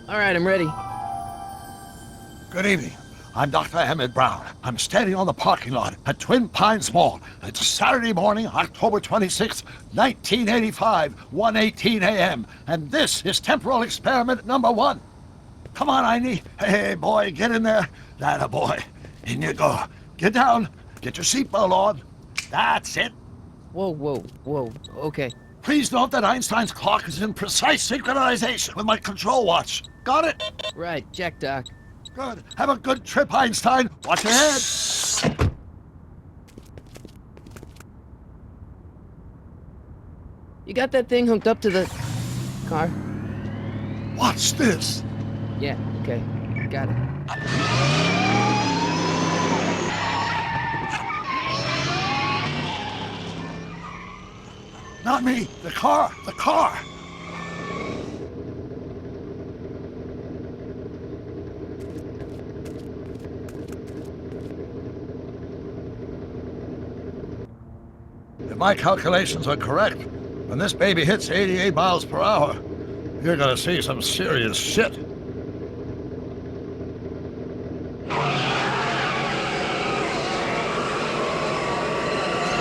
All right, I'm ready. Good evening. I'm Dr. Emmett Brown. I'm standing on the parking lot at Twin Pines Mall. It's Saturday morning, October 26th, 1985, 1:18 a.m. And this is temporal experiment number 1. Come on, Einie. Hey, boy, get in there. That a boy. In you go. Get down. Get your seatbelt on. That's it. Whoa. Okay. Please note that Einstein's clock is in precise synchronization with my control watch. Got it? Right, check, Doc. Good. Have a good trip, Einstein. Watch your head. You got that thing hooked up to the car? Watch this. Yeah, okay. Got it. Not me. The car. The car. If my calculations are correct, when this baby hits 88 miles per hour, you're gonna see some serious shit.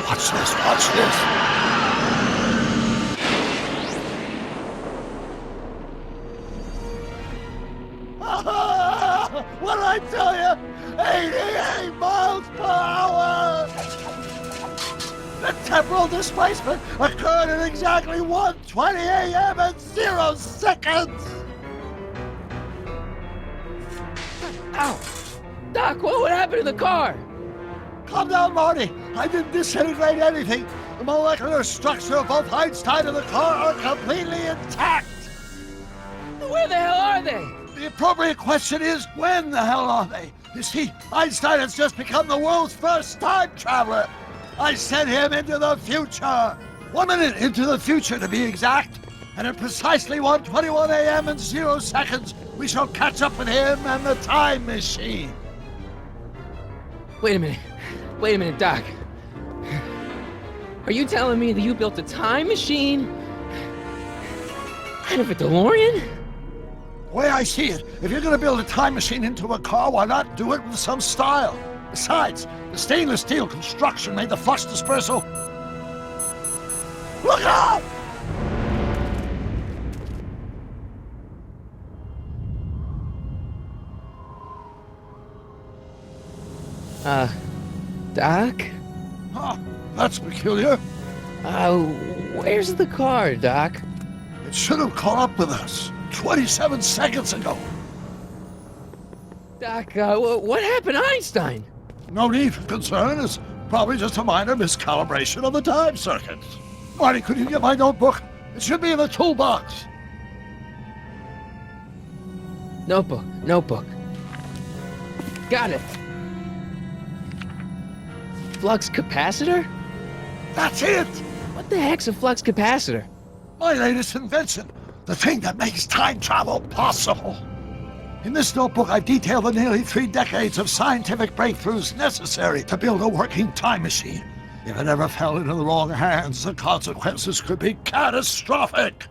Watch this, watch this. What did I tell you? 88 miles per hour! The temporal displacement occurred at exactly 1:20 a.m. and 0 seconds! Ow! Doc, what would happen to the car? Calm down, Marty. I didn't disintegrate anything. The molecular structure of both Einstein and the car are completely intact. Where the hell are they? The appropriate question is, when the hell are they? You see, Einstein has just become the world's first time traveler. I sent him into the future. 1 minute into the future, to be exact. And at precisely 1:21 a.m. and 0 seconds, we shall catch up with him and the time machine. Wait a minute, Doc. Are you telling me that you built a time machine out of a DeLorean? The way I see it, if you're going to build a time machine into a car, why not do it with some style? Besides, the stainless steel construction made the flux dispersal. Look out! Doc? Huh, that's peculiar. Where's the car, Doc? It should have caught up with us 27 seconds ago. Doc, what happened to Einstein? No need for concern. It's probably just a minor miscalibration of the time circuits. Marty, could you get my notebook? It should be in the toolbox. Notebook. Got it. Flux capacitor? That's it! What the heck's a flux capacitor? My latest invention. The thing that makes time travel possible. In this notebook, I've detailed the nearly 3 decades of scientific breakthroughs necessary to build a working time machine. If it ever fell into the wrong hands, the consequences could be catastrophic.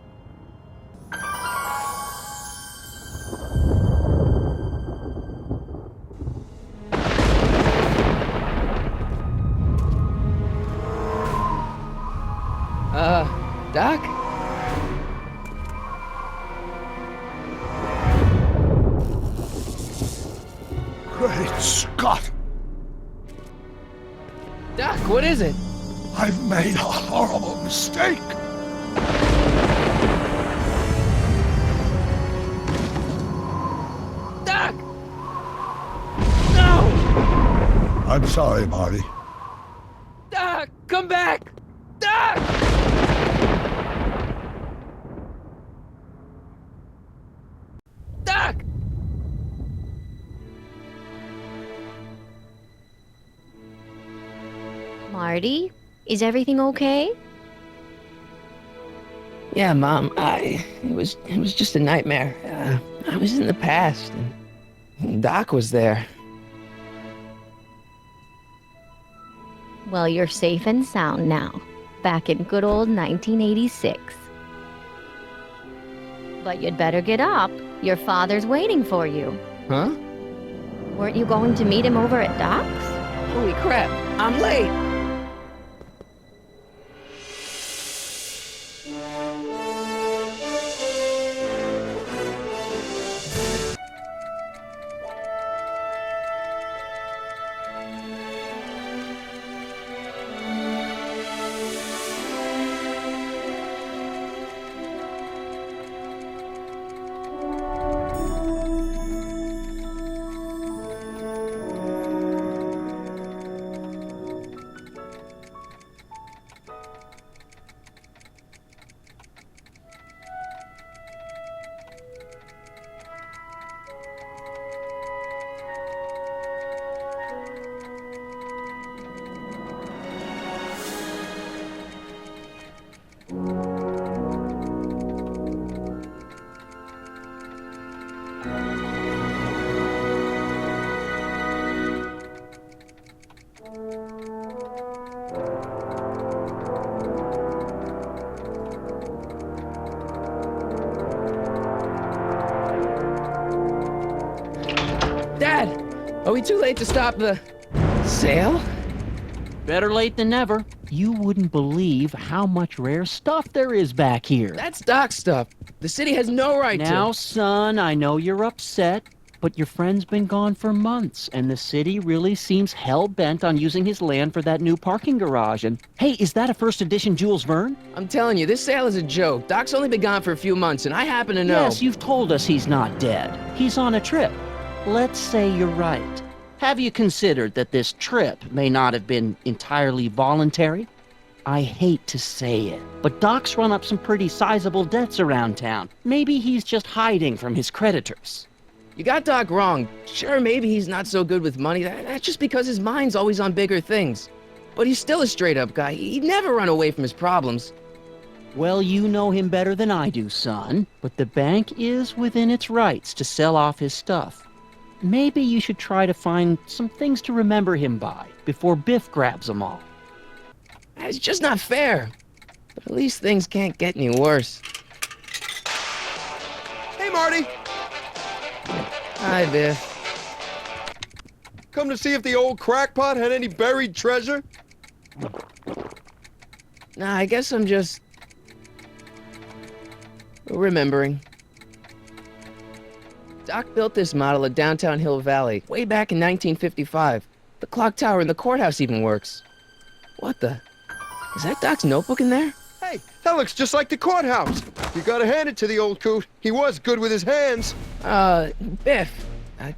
Doc? Great Scott! Doc, what is it? I've made a horrible mistake. Doc! No! I'm sorry, Marty. Doc, come back! Doc! Doc! Marty, is everything okay? Yeah, Mom, it was just a nightmare. I was in the past, and Doc was there. Well, you're safe and sound now, back in good old 1986. But you'd better get up, Your father's waiting for you. Huh? Weren't you going to meet him over at Doc's? Holy crap, I'm late! Dad, are we too late to stop the sale? Better late than never. You wouldn't believe how much rare stuff there is back here. That's Doc stuff. The city has no right to. Now, son, I know you're upset, but your friend's been gone for months, and the city really seems hell-bent on using his land for that new parking garage. And, hey, is that a first edition Jules Verne? I'm telling you, this sale is a joke. Doc's only been gone for a few months, and I happen to know. Yes, you've told us he's not dead. He's on a trip. Let's say you're right. Have you considered that this trip may not have been entirely voluntary? I hate to say it, but Doc's run up some pretty sizable debts around town. Maybe he's just hiding from his creditors. You got Doc wrong. Sure, maybe he's not so good with money. That's just because his mind's always on bigger things. But he's still a straight-up guy. He'd never run away from his problems. Well, you know him better than I do, son, but the bank is within its rights to sell off his stuff. Maybe you should try to find some things to remember him by before Biff grabs them all. It's just not fair. But at least things can't get any worse. Hey, Marty! Hi, Biff. Come to see if the old crackpot had any buried treasure? Nah, I guess I'm just remembering. Doc built this model at downtown Hill Valley way back in 1955. The clock tower in the courthouse even works. What the? Is that Doc's notebook in there? Hey, that looks just like the courthouse. You gotta hand it to the old coot. He was good with his hands. Biff,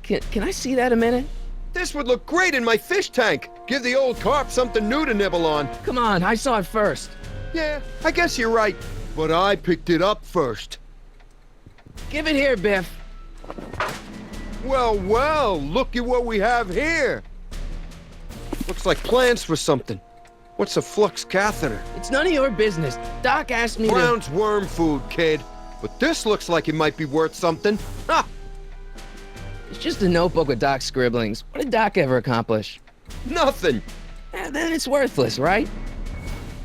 can I see that a minute? This would look great in my fish tank. Give the old carp something new to nibble on. Come on, I saw it first. Yeah, I guess you're right. But I picked it up first. Give it here, Biff. Well, well, look at what we have here. Looks like plans for something. What's a flux catheter? It's none of your business. Doc asked me Brown's worm food, kid. But this looks like it might be worth something. Ha! It's just a notebook with Doc's scribblings. What did Doc ever accomplish? Nothing. Then it's worthless, right?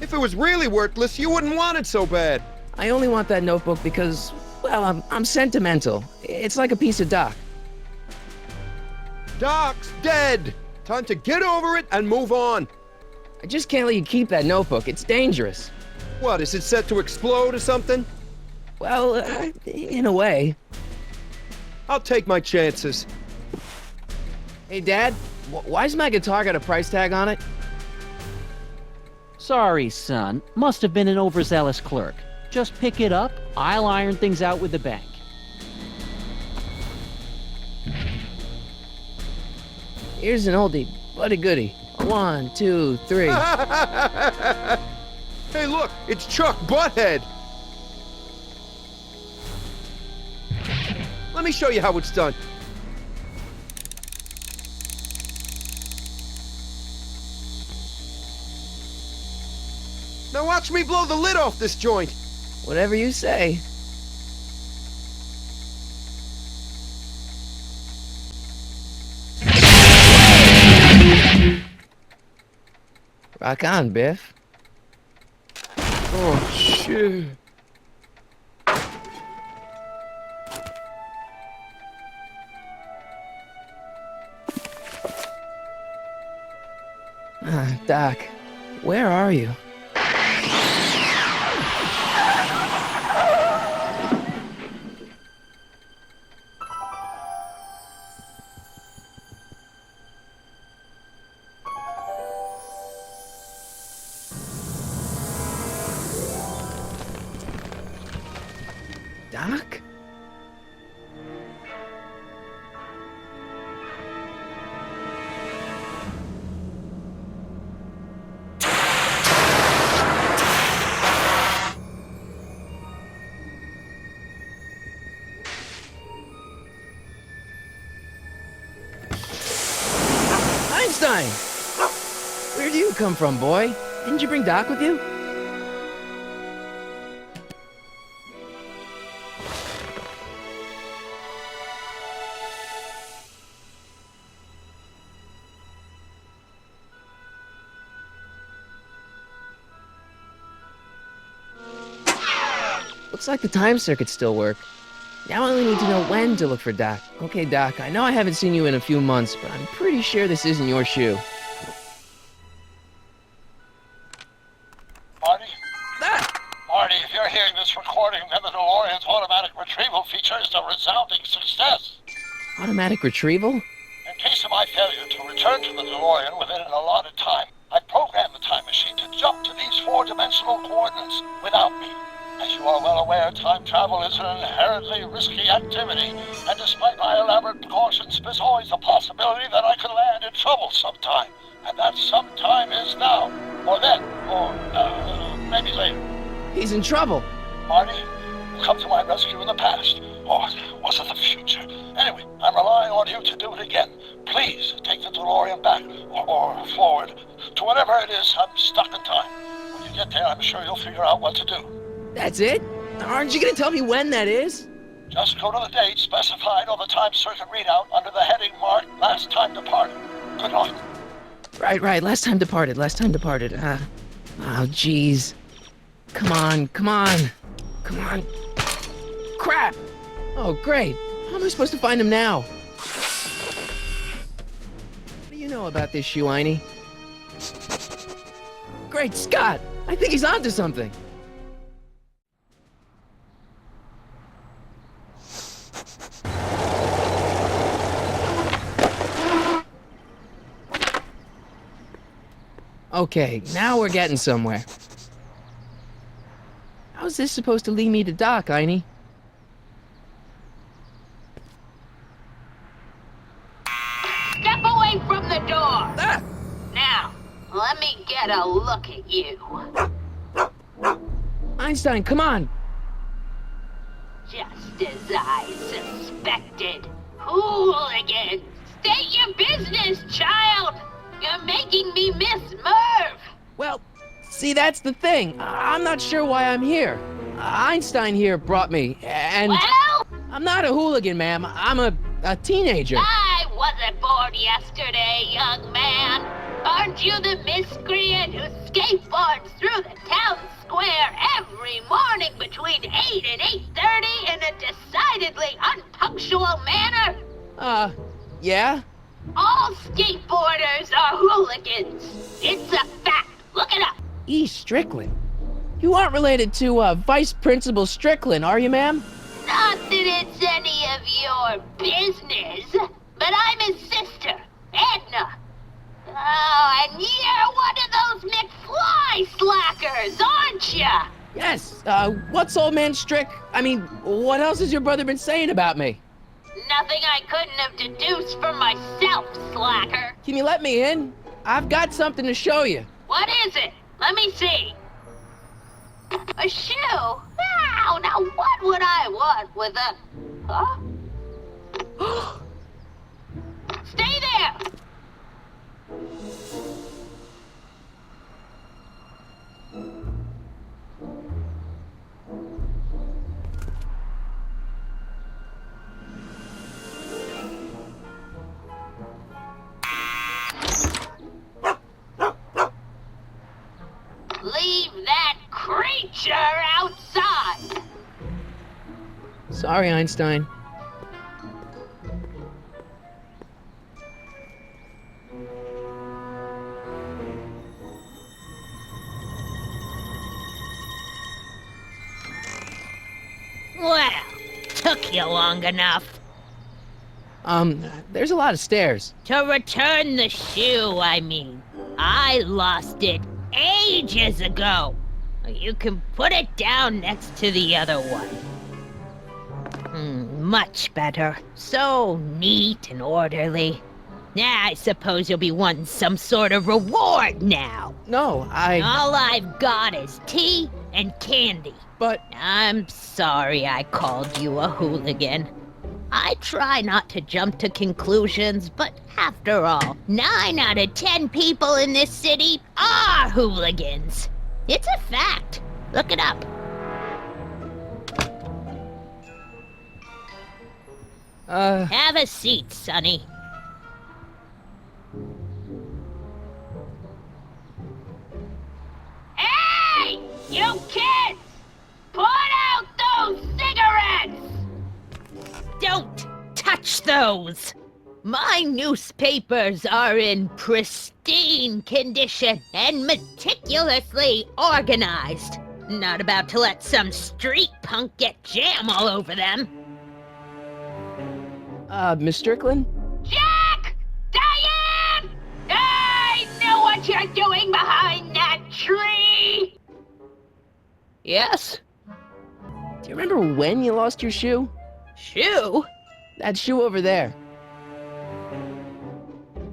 If it was really worthless, you wouldn't want it so bad. I only want that notebook because, well, I'm sentimental. It's like a piece of Doc. Doc's dead. Time to get over it and move on. I just can't let you keep that notebook. It's dangerous. What, is it set to explode or something? Well, in a way. I'll take my chances. Hey, Dad, why's my guitar got a price tag on it? Sorry, son. Must have been an overzealous clerk. Just pick it up. I'll iron things out with the bank. Here's an oldie, but a goodie. 1, 2, 3. Hey, look, it's Chuck Butthead. Let me show you how it's done. Now watch me blow the lid off this joint. Whatever you say. Rock on, Biff. Oh, shit. Doc, where are you? Doc? Einstein! Where do you come from, boy? Didn't you bring Doc with you? Looks like the time circuits still work. Now I only need to know when to look for Doc. Okay, Doc, I know I haven't seen you in a few months, but I'm pretty sure this isn't your shoe. Marty? Ah! Marty, if you're hearing this recording, then the DeLorean's automatic retrieval feature is a resounding success. Automatic retrieval? In case of my failure to return to the DeLorean within an allotted time, I programmed the time machine to jump to these four-dimensional coordinates without me. As you are well aware, time travel is an inherently risky activity, and despite my elaborate precautions, there's always a possibility that I could land in trouble sometime. And that sometime is now, or then, or maybe later. He's in trouble. Marty, you come to my rescue in the past, or was it the future? Anyway, I'm relying on you to do it again. Please take the DeLorean back, or forward, to whatever it is I'm stuck in time. When you get there, I'm sure you'll figure out what to do. That's it? Aren't you gonna tell me when that is? Just go to the date specified on the time circuit readout under the heading marked Last Time Departed. Good luck. Right, last time departed. Oh, jeez. Come on. Crap! Oh, great. How am I supposed to find him now? What do you know about this shoe, Einie? Great Scott! I think he's onto something. Okay, now we're getting somewhere. How's this supposed to lead me to Doc, Einie? Step away from the door! Ah! Now, let me get a look at you. Einstein, come on! Just as I suspected. Hooligans! State your business, child! You're making me miss Merv! Well, see, that's the thing. I'm not sure why I'm here. Einstein here brought me, and Well, I'm not a hooligan, ma'am. I'm a teenager. I wasn't born yesterday, young man. Aren't you the miscreant who skateboards through the town square every morning between 8 and 8:30 in a decidedly unpunctual manner? Yeah? All skateboarders are hooligans. It's a fact. Look it up. E. Strickland. You aren't related to, Vice Principal Strickland, are you, ma'am? Not that it's any of your business, but I'm his sister, Edna. Oh, and you're one of those McFly slackers, aren't ya? Yes, what's old man what else has your brother been saying about me? Nothing I couldn't have deduced for myself, slacker. Can you let me in? I've got something to show you. What is it? Let me see. A shoe? Now what would I want with a... Huh? Stay there! Leave that creature outside! Sorry, Einstein. Well, took you long enough. There's a lot of stairs. To return the shoe, I mean. I lost it ages ago. You can put it down next to the other one. Much better. So neat and orderly. Yeah, I suppose you'll be wanting some sort of reward now. No, All I've got is tea and candy. But... I'm sorry I called you a hooligan. I try not to jump to conclusions, but after all, 9 out of 10 people in this city are hooligans. It's a fact. Look it up. Have a seat, Sonny. Hey! You kids! Put out those cigarettes! Don't touch those! My newspapers are in pristine condition and meticulously organized. Not about to let some street punk get jam all over them. Miss Strickland? Jack! Diane! I know what you're doing behind that tree! Yes? Do you remember when you lost your shoe? Shoe? That shoe over there.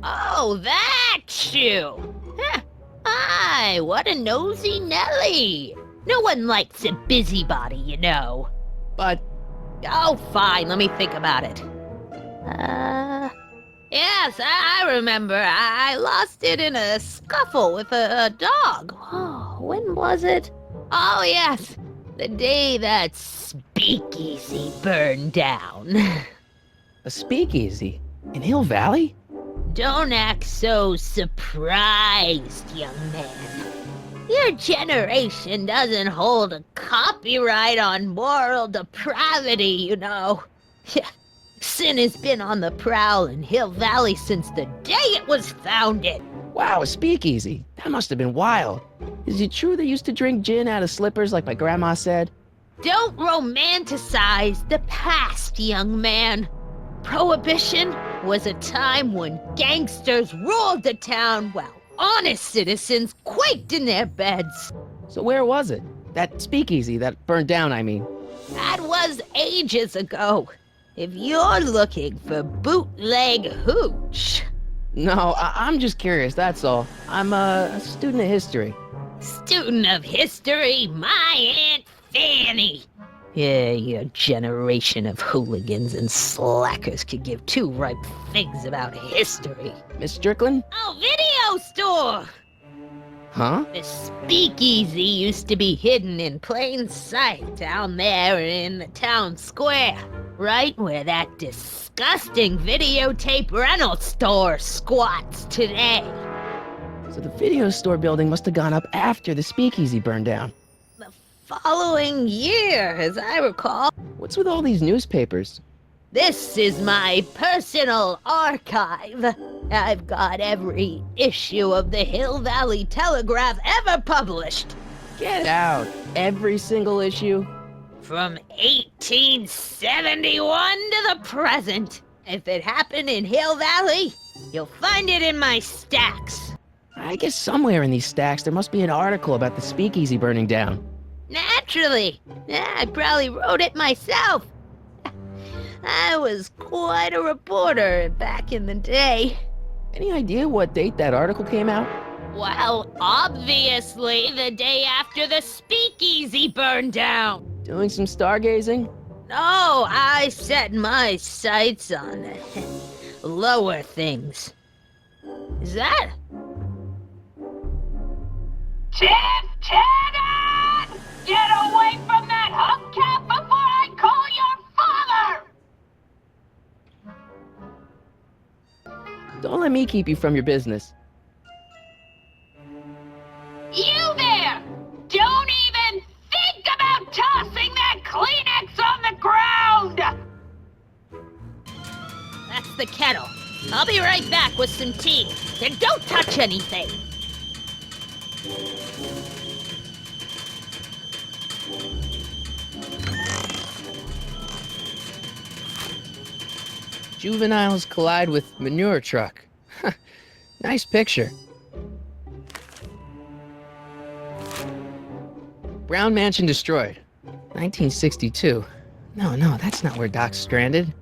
Oh, that shoe! Huh. Aye, what a nosy Nelly! No one likes a busybody, you know. But... Oh, fine, let me think about it. Yes, I remember. I lost it in a scuffle with a dog. Oh, when was it? Oh, yes, the day that speakeasy burned down. a speakeasy? In Hill Valley? Don't act so surprised, young man. Your generation doesn't hold a copyright on moral depravity, you know. Sin has been on the prowl in Hill Valley since the day it was founded. Wow, a speakeasy. That must have been wild. Is it true they used to drink gin out of slippers like my grandma said? Don't romanticize the past, young man. Prohibition was a time when gangsters ruled the town while honest citizens quaked in their beds. So where was it? That speakeasy that burned down, I mean. That was ages ago. If you're looking for bootleg hooch. No, I'm just curious, that's all. I'm a student of history. Student of history, my Aunt Fanny. Yeah, your generation of hooligans and slackers could give 2 ripe figs about history. Miss Strickland? Oh, video store! Huh? The speakeasy used to be hidden in plain sight down there in the town square, right where that disgusting videotape rental store squats today. So the video store building must have gone up after the speakeasy burned down. The following year, as I recall. What's with all these newspapers? This is my personal archive. I've got every issue of the Hill Valley Telegraph ever published. Get out. Every single issue? From 1871 to the present. If it happened in Hill Valley, you'll find it in my stacks. I guess somewhere in these stacks there must be an article about the speakeasy burning down. Naturally. I probably wrote it myself. I was quite a reporter back in the day. Any idea what date that article came out? Well, obviously the day after the speakeasy burned down. Doing some stargazing? No, I set my sights on lower things. Is that? Lieutenant! Get away from that hubcap before I call your father! Don't let me keep you from your business. You there! Don't even think about tossing that Kleenex on the ground! That's the kettle. I'll be right back with some tea. Then don't touch anything. Juveniles collide with manure truck. Nice picture. Brown mansion destroyed. 1962. No, that's not where Doc's stranded.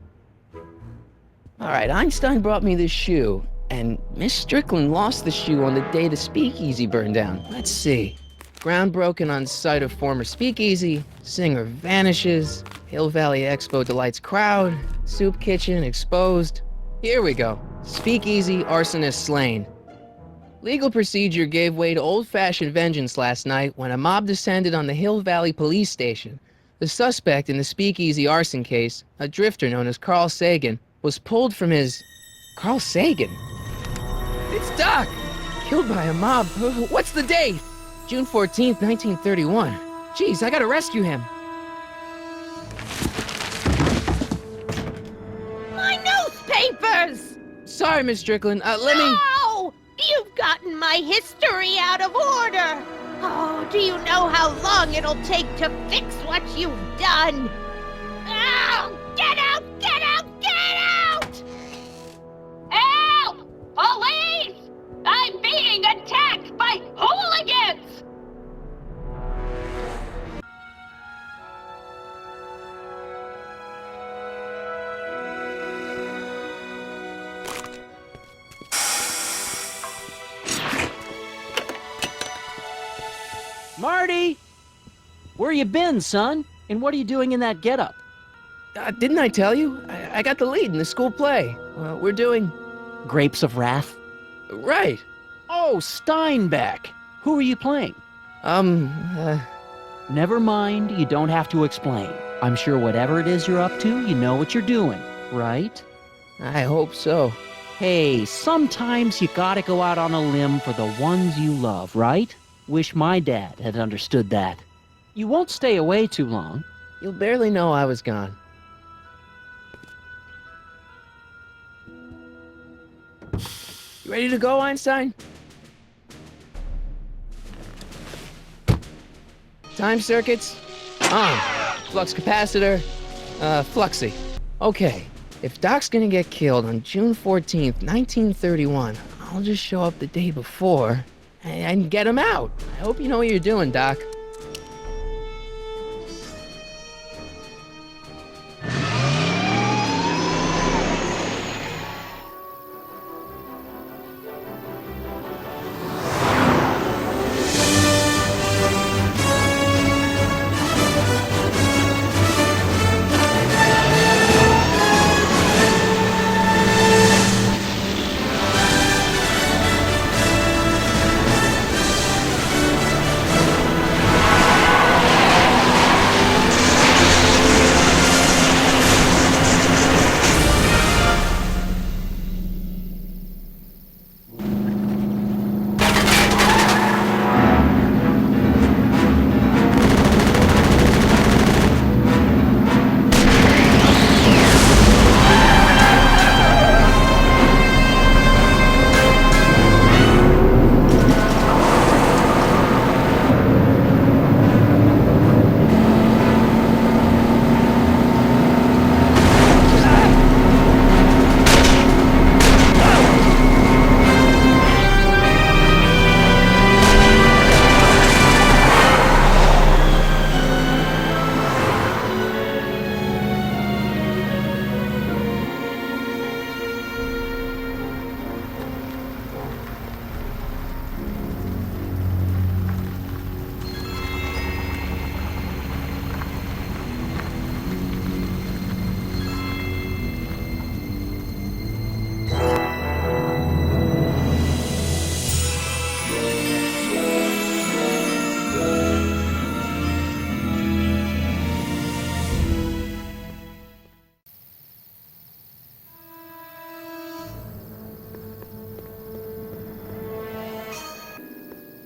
All right, Einstein brought me this shoe, and Miss Strickland lost the shoe on the day the speakeasy burned down. Let's see. Ground broken on site of former speakeasy, singer vanishes, Hill Valley Expo delights crowd, soup kitchen exposed. Here we go. Speakeasy, arsonist slain. Legal procedure gave way to old-fashioned vengeance last night when a mob descended on the Hill Valley police station. The suspect in the speakeasy arson case, a drifter known as Carl Sagan, was pulled from his... Carl Sagan? It's Doc! Killed by a mob. What's the date? June 14th, 1931. Jeez, I gotta rescue him. My newspapers! Sorry, Miss Strickland. Let me... No! You've gotten my history out of order! Oh, do you know how long it'll take to fix what you've done? Oh, get out! Get out! Get out! Help! Police! I'm being attacked by hooligans! Marty! Where you been, son? And what are you doing in that getup? Didn't I tell you? I got the lead in the school play. We're doing... Grapes of Wrath? Right. Oh, Steinbeck! Who are you playing? Never mind, you don't have to explain. I'm sure whatever it is you're up to, you know what you're doing, right? I hope so. Hey, sometimes you gotta go out on a limb for the ones you love, right? Wish my dad had understood that. You won't stay away too long. You'll barely know I was gone. You ready to go, Einstein? Time circuits? On. Flux capacitor? Fluxy. Okay, if Doc's gonna get killed on June 14th, 1931, I'll just show up the day before and get him out. I hope you know what you're doing, Doc.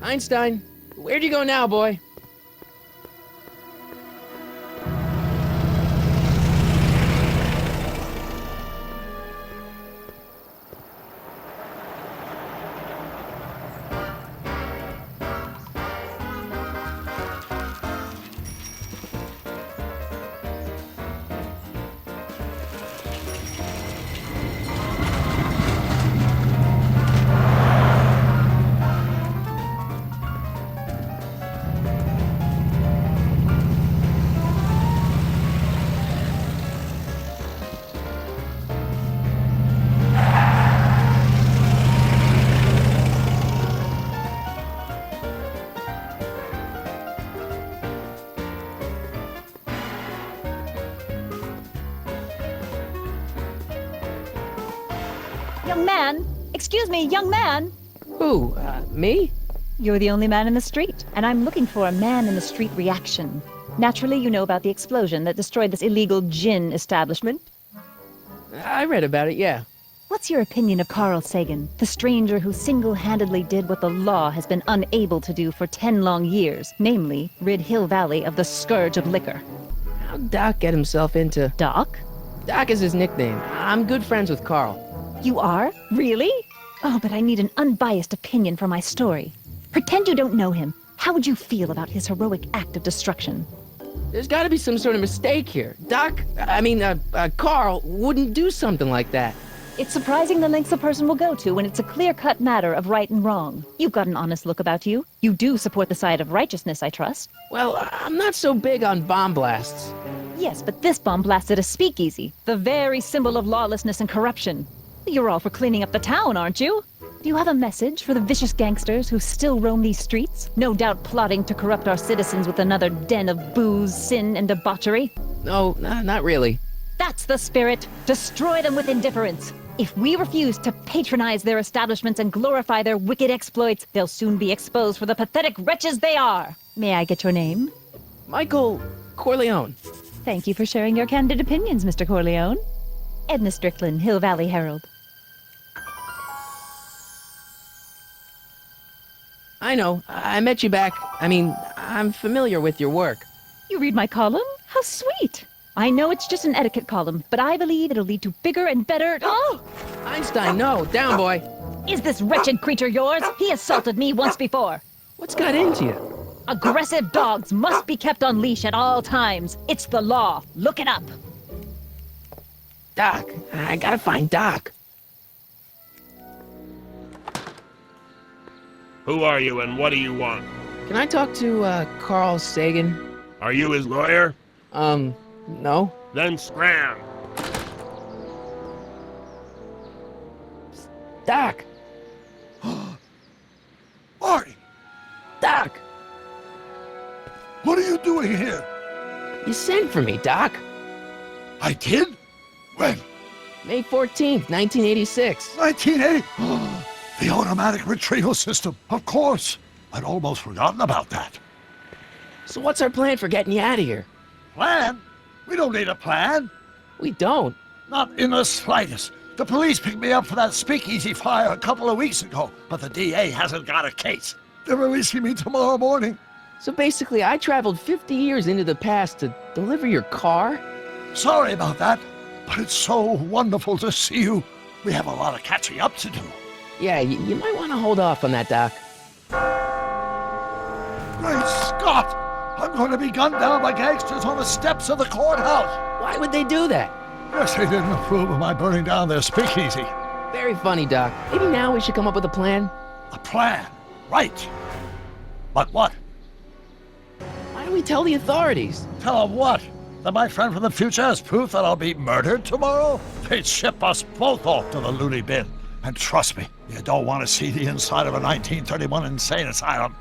Einstein, where'd you go now, boy? Young man! Excuse me, young man! Who, me? You're the only man in the street, and I'm looking for a man-in-the-street reaction. Naturally, you know about the explosion that destroyed this illegal gin establishment. I read about it, yeah. What's your opinion of Carl Sagan, the stranger who single-handedly did what the law has been unable to do for 10 long years, namely, rid Hill Valley of the scourge of liquor? How'd Doc get himself into... Doc? Doc is his nickname. I'm good friends with Carl. You are? Really? Oh, but I need an unbiased opinion for my story. Pretend you don't know him. How would you feel about his heroic act of destruction? There's gotta be some sort of mistake here. Carl wouldn't do something like that. It's surprising the lengths a person will go to when it's a clear-cut matter of right and wrong. You've got an honest look about you. You do support the side of righteousness, I trust. Well, I'm not so big on bomb blasts. Yes, but this bomb blasted a speakeasy, the very symbol of lawlessness and corruption. You're all for cleaning up the town, aren't you? Do you have a message for the vicious gangsters who still roam these streets, no doubt plotting to corrupt our citizens with another den of booze, sin, and debauchery? No, not really. That's the spirit. Destroy them with indifference. If we refuse to patronize their establishments and glorify their wicked exploits, they'll soon be exposed for the pathetic wretches they are. May I get your name? Michael Corleone. Thank you for sharing your candid opinions, Mr. Corleone. Edna Strickland, Hill Valley Herald. I know. I met you back. I'm familiar with your work. You read my column? How sweet. I know it's just an etiquette column, but I believe it'll lead to bigger and better... Oh! Einstein, no. Down, boy. Is this wretched creature yours? He assaulted me once before. What's got into you? Aggressive dogs must be kept on leash at all times. It's the law. Look it up. Doc. I gotta find Doc. Who are you and what do you want? Can I talk to, Carl Sagan? Are you his lawyer? No. Then scram. Doc! Marty, Doc! what are you doing here? You sent for me, Doc. I did? When? May 14th, 1986. 1980? The automatic retrieval system, of course. I'd almost forgotten about that. So what's our plan for getting you out of here? Plan? We don't need a plan. We don't. Not in the slightest. The police picked me up for that speakeasy fire a couple of weeks ago, but the DA hasn't got a case. They're releasing me tomorrow morning. So basically, I traveled 50 years into the past to deliver your car? Sorry about that, but it's so wonderful to see you. We have a lot of catching up to do. Yeah, you might want to hold off on that, Doc. Great Scott! I'm going to be gunned down by gangsters on the steps of the courthouse. Why would they do that? Guess they didn't approve of my burning down their speakeasy. Very funny, Doc. Maybe now we should come up with a plan? A plan? Right. But what? Why don't we tell the authorities? Tell them what? That my friend from the future has proof that I'll be murdered tomorrow? They'd ship us both off to the loony bin. And trust me, you don't want to see the inside of a 1931 insane asylum.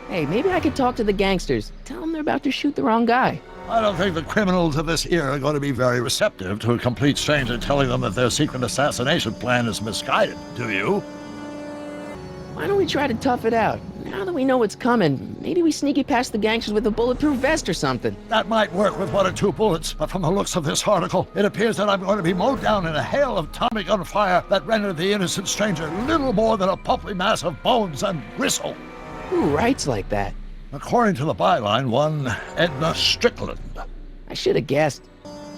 Hey, maybe I could talk to the gangsters. Tell them they're about to shoot the wrong guy. I don't think the criminals of this era are going to be very receptive to a complete stranger telling them that their secret assassination plan is misguided, do you? Why don't we try to tough it out? Now that we know what's coming, maybe we sneak it past the gangsters with a bulletproof vest or something. That might work with 1 or 2 bullets, but from the looks of this article, it appears that I'm going to be mowed down in a hail of Tommy gun fire that rendered the innocent stranger little more than a pulpy mass of bones and gristle. Who writes like that? According to the byline, one Edna Strickland. I should have guessed.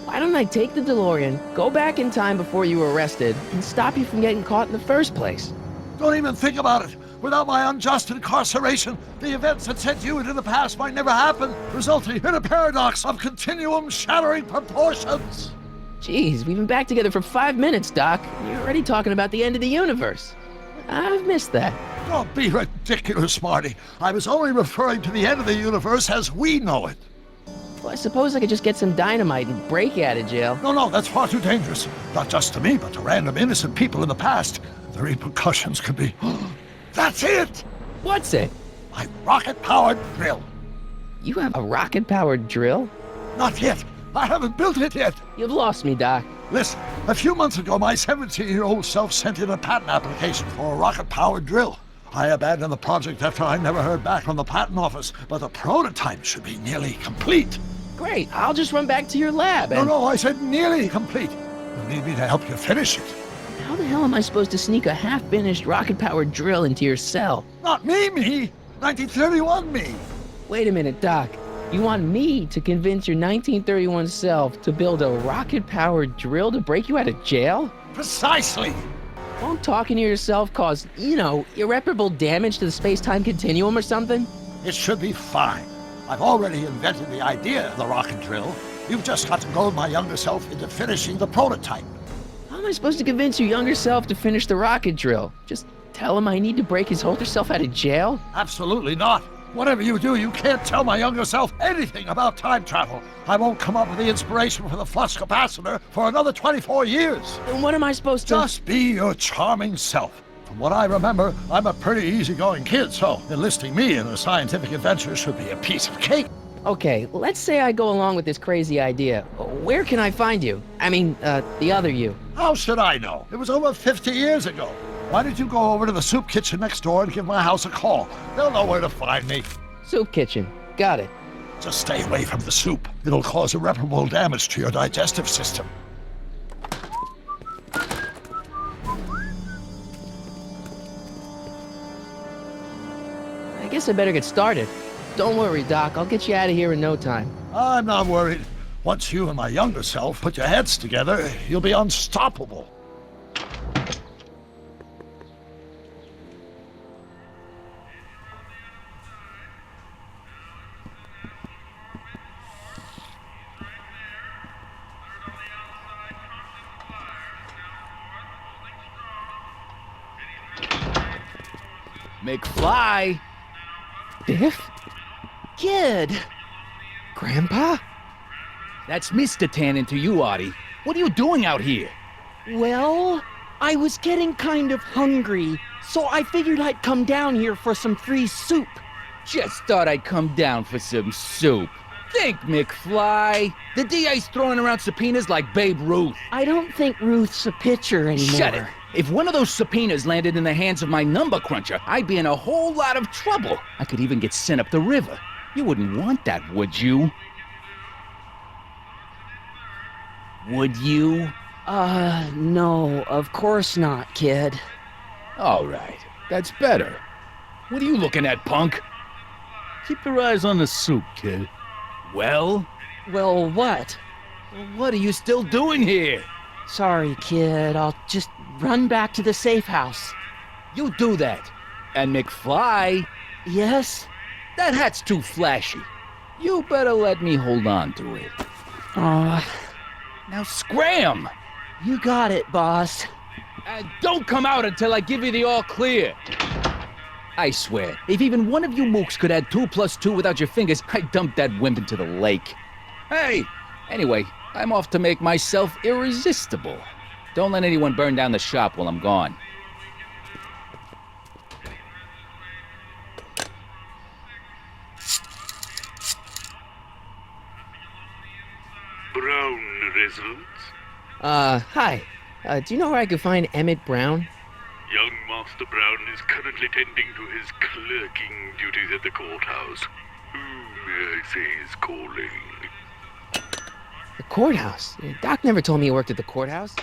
Why don't I take the DeLorean, go back in time before you were arrested, and stop you from getting caught in the first place? Don't even think about it. Without my unjust incarceration, the events that sent you into the past might never happen, resulting in a paradox of continuum-shattering proportions. Jeez, we've been back together for 5 minutes, Doc. You're already talking about the end of the universe. I've missed that. Don't be ridiculous, Marty. I was only referring to the end of the universe as we know it. Well, I suppose I could just get some dynamite and break out of jail. No, that's far too dangerous. Not just to me, but to random innocent people in the past. The repercussions could be... That's it! What's it? My rocket-powered drill. You have a rocket-powered drill? Not yet. I haven't built it yet. You've lost me, Doc. Listen, A few months ago, my 17-year-old self sent in a patent application for a rocket-powered drill. I abandoned the project after I never heard back from the patent office, but the prototype should be nearly complete. Great, I'll just run back to your lab and... No, I said nearly complete. You need me to help you finish it. How the hell am I supposed to sneak a half-finished rocket-powered drill into your cell? Not me. 1931 me. Wait a minute, Doc. You want me to convince your 1931 self to build a rocket-powered drill to break you out of jail? Precisely. Won't talking to yourself cause, irreparable damage to the space-time continuum or something? It should be fine. I've already invented the idea of the rocket drill. You've just got to goad my younger self into finishing the prototype. How am I supposed to convince your younger self to finish the rocket drill? Just tell him I need to break his older self out of jail? Absolutely not. Whatever you do, you can't tell my younger self anything about time travel. I won't come up with the inspiration for the flux capacitor for another 24 years. Then what am I supposed to... Just be your charming self. From what I remember, I'm a pretty easygoing kid, so enlisting me in a scientific adventure should be a piece of cake. Okay, let's say I go along with this crazy idea. Where can I find you? I mean, the other you. How should I know? It was over 50 years ago. Why don't you go over to the soup kitchen next door and give my house a call? They'll know where to find me. Soup kitchen. Got it. Just stay away from the soup. It'll cause irreparable damage to your digestive system. I guess I better get started. Don't worry, Doc. I'll get you out of here in no time. I'm not worried. Once you and my younger self put your heads together, you'll be unstoppable. McFly! Biff? Kid! Grandpa? That's Mr. Tannen to you, Artie. What are you doing out here? Well, I was getting kind of hungry, so I figured I'd come down here for some free soup. Just thought I'd come down for some soup. Think, McFly. The DA's throwing around subpoenas like Babe Ruth. I don't think Ruth's a pitcher anymore. Shut it. If one of those subpoenas landed in the hands of my number cruncher, I'd be in a whole lot of trouble. I could even get sent up the river. You wouldn't want that, would you? Would you? No, of course not, kid. All right, that's better. What are you looking at, punk? Keep your eyes on the soup, kid. Well? Well, what? What are you still doing here? Sorry, kid. I'll just run back to the safe house. You do that. And McFly, Yes? that hat's too flashy. You better let me hold on to it. Now scram! You got it, boss. And don't come out until I give you the all clear. I swear, if even one of you mooks could add 2 + 2 without your fingers, I'd dump that wimp into the lake. Hey! Anyway, I'm off to make myself irresistible. Don't let anyone burn down the shop while I'm gone. Brown results? Hi. Do you know where I could find Emmett Brown? Young Master Brown is currently tending to his clerking duties at the courthouse. Who may I say is calling? The courthouse? Doc never told me he worked at the courthouse.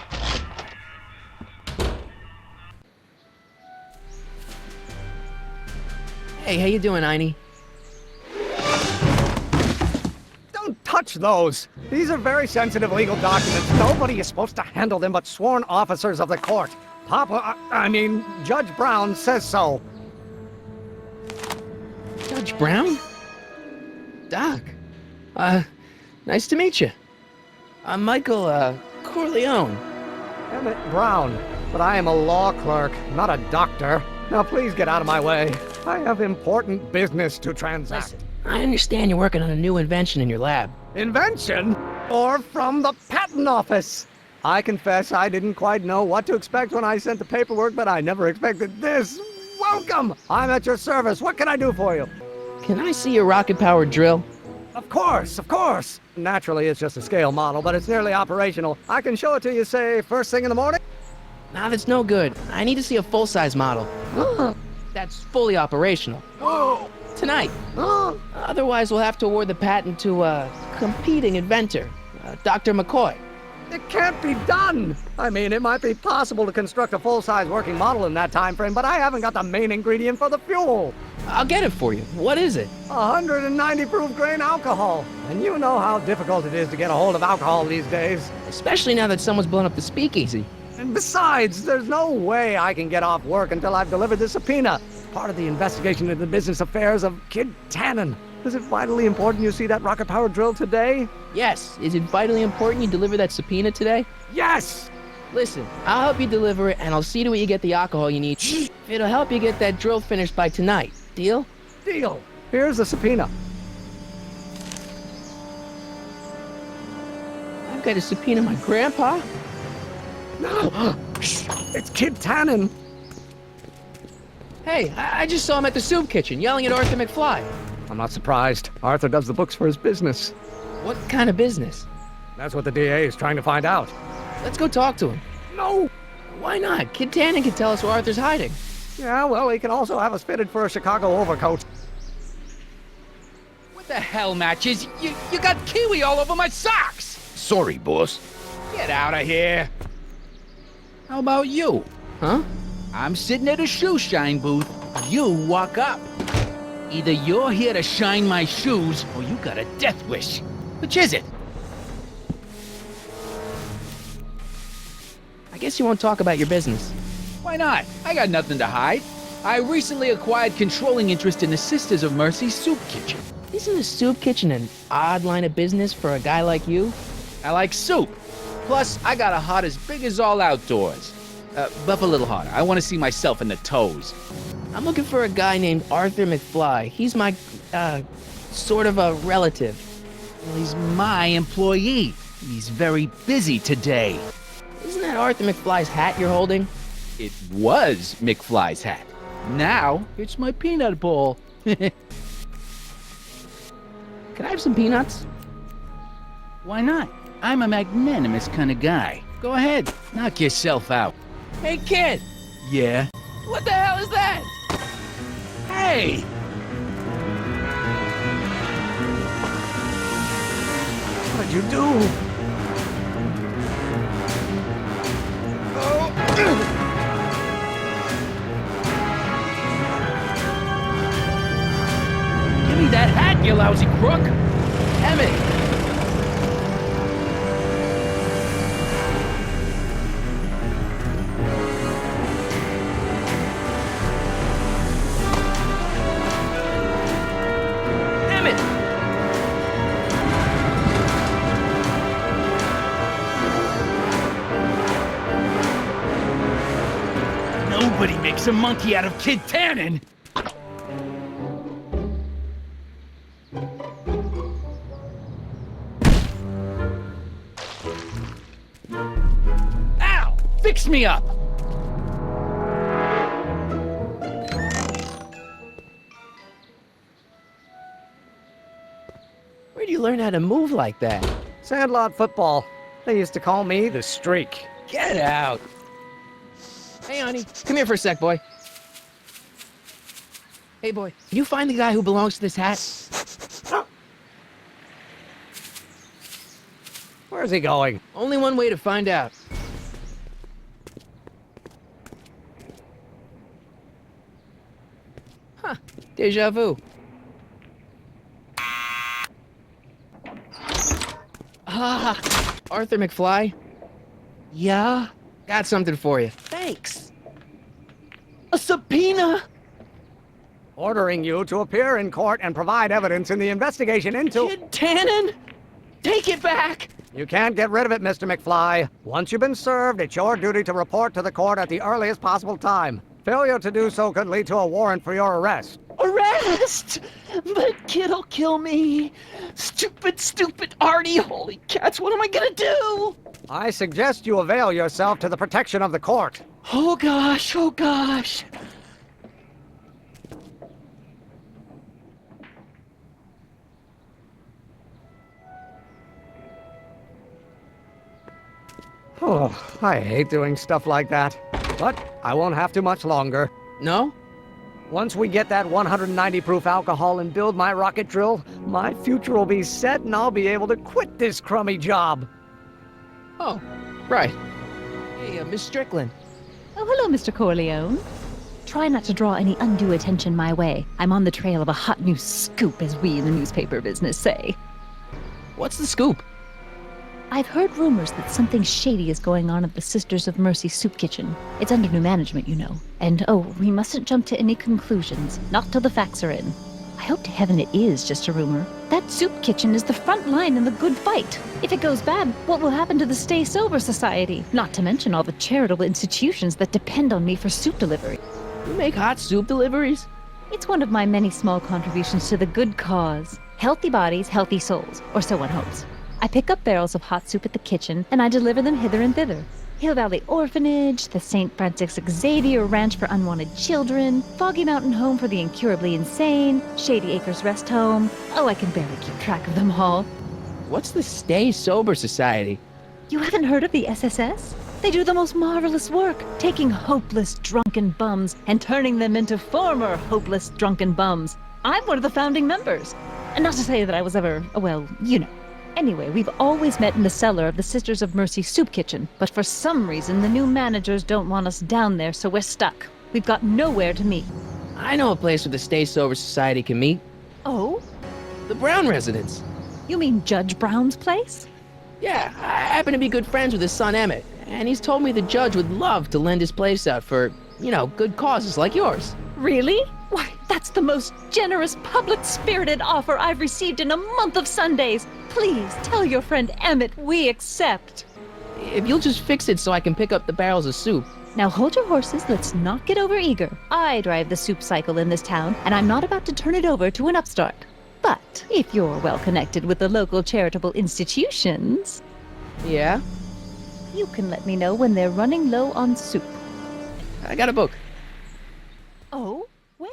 Hey, how you doing, Einie? Don't touch those! These are very sensitive legal documents. Nobody is supposed to handle them but sworn officers of the court. Judge Brown says so. Judge Brown? Doc. Nice to meet you. I'm Michael, Corleone. Emmett Brown. But I am a law clerk, not a doctor. Now please get out of my way. I have important business to transact. Listen, I understand you're working on a new invention in your lab. Invention? Or from the patent office? I confess I didn't quite know what to expect when I sent the paperwork, but I never expected this. Welcome! I'm at your service. What can I do for you? Can I see your rocket-powered drill? Of course, of course. Naturally, it's just a scale model, but it's nearly operational. I can show it to you, say, first thing in the morning? Nah, that's no good. I need to see a full-size model. That's fully operational. Tonight. Otherwise, we'll have to award the patent to a competing inventor, Dr. McCoy. It can't be done! I mean, it might be possible to construct a full-size working model in that time frame, but I haven't got the main ingredient for the fuel. I'll get it for you. What is it? 190 proof grain alcohol. And you know how difficult it is to get a hold of alcohol these days. Especially now that someone's blown up the speakeasy. And besides, there's no way I can get off work until I've delivered the subpoena. Part of the investigation into the business affairs of Kid Tannen. Is it vitally important you see that rocket-powered drill today? Yes. Is it vitally important you deliver that subpoena today? Yes! Listen, I'll help you deliver it, and I'll see to it you get the alcohol you need. It'll help you get that drill finished by tonight. Deal? Deal. Here's the subpoena. I've got to subpoena my grandpa? No! It's Kid Tannen. Hey, I just saw him at the soup kitchen, yelling at Arthur McFly. I'm not surprised. Arthur does the books for his business. What kind of business? That's what the DA is trying to find out. Let's go talk to him. No! Why not? Kid Tannen can tell us where Arthur's hiding. Yeah, well, he can also have us fitted for a Chicago overcoat. What the hell, Matches? You got kiwi all over my socks! Sorry, boss. Get out of here. How about you? Huh? I'm sitting at a shoe shine booth. You walk up. Either you're here to shine my shoes, or you got a death wish. Which is it? I guess you won't talk about your business. Why not? I got nothing to hide. I recently acquired controlling interest in the Sisters of Mercy soup kitchen. Isn't a soup kitchen an odd line of business for a guy like you? I like soup. Plus, I got a heart as big as all outdoors. Buff a little harder. I want to see myself in the toes. I'm looking for a guy named Arthur McFly. He's my, sort of a relative. Well, he's my employee. He's very busy today. Isn't that Arthur McFly's hat you're holding? It was McFly's hat. Now, it's my peanut bowl. Can I have some peanuts? Why not? I'm a magnanimous kind of guy. Go ahead, knock yourself out. Hey, kid! Yeah? What the hell is that? Hey! What did you do? Give me that hat, you lousy crook! Emmett! Nobody makes a monkey out of Kid Tannen! Ow! Fix me up! Where'd you learn how to move like that? Sandlot football. They used to call me the Streak. Get out! Hey, honey. Come here for a sec, boy. Hey, boy. Can you find the guy who belongs to this hat? Where's he going? Only one way to find out. Huh. Deja vu. Ah, Arthur McFly? Yeah? Got something for you. Thanks. A subpoena? Ordering you to appear in court and provide evidence in the investigation into... Kid Tannen? Take it back! You can't get rid of it, Mr. McFly. Once you've been served, it's your duty to report to the court at the earliest possible time. Failure to do so could lead to a warrant for your arrest. Arrest! But kid'll kill me. Stupid, stupid Artie. Holy cats, what am I gonna do? I suggest you avail yourself to the protection of the court. Oh gosh, oh gosh. Oh, I hate doing stuff like that. But I won't have to much longer. No? Once we get that 190 proof alcohol and build my rocket drill, my future will be set and I'll be able to quit this crummy job. Oh, right. Hey, Miss Strickland. Oh, hello, Mr. Corleone. Try not to draw any undue attention my way. I'm on the trail of a hot new scoop, as we in the newspaper business say. What's the scoop? I've heard rumors that something shady is going on at the Sisters of Mercy soup kitchen. It's under new management, you know. And oh, we mustn't jump to any conclusions, not till the facts are in. I hope to heaven it is just a rumor. That soup kitchen is the front line in the good fight. If it goes bad, what will happen to the Stay Sober Society? Not to mention all the charitable institutions that depend on me for soup delivery. You make hot soup deliveries? It's one of my many small contributions to the good cause. Healthy bodies, healthy souls, or so one hopes. I pick up barrels of hot soup at the kitchen, and I deliver them hither and thither. Hill Valley Orphanage, the St. Francis Xavier Ranch for Unwanted Children, Foggy Mountain Home for the Incurably Insane, Shady Acres Rest Home. Oh, I can barely keep track of them all. What's the Stay Sober Society? You haven't heard of the SSS? They do the most marvelous work, taking hopeless drunken bums and turning them into former hopeless drunken bums. I'm one of the founding members. And not to say that I was ever, well, you know. Anyway, we've always met in the cellar of the Sisters of Mercy soup kitchen, but for some reason the new managers don't want us down there, so we're stuck. We've got nowhere to meet. I know a place where the Stay Sober Society can meet. Oh? The Brown residence. You mean Judge Brown's place? Yeah, I happen to be good friends with his son Emmett, and he's told me the judge would love to lend his place out for, you know, good causes like yours. Really? Why, that's the most generous, public-spirited offer I've received in a month of Sundays. Please tell your friend Emmett we accept. If you'll just fix it so I can pick up the barrels of soup. Now hold your horses, let's not get overeager. I drive the soup cycle in this town, and I'm not about to turn it over to an upstart. But if you're well connected with the local charitable institutions... Yeah? You can let me know when they're running low on soup. I got a book. Oh? Where?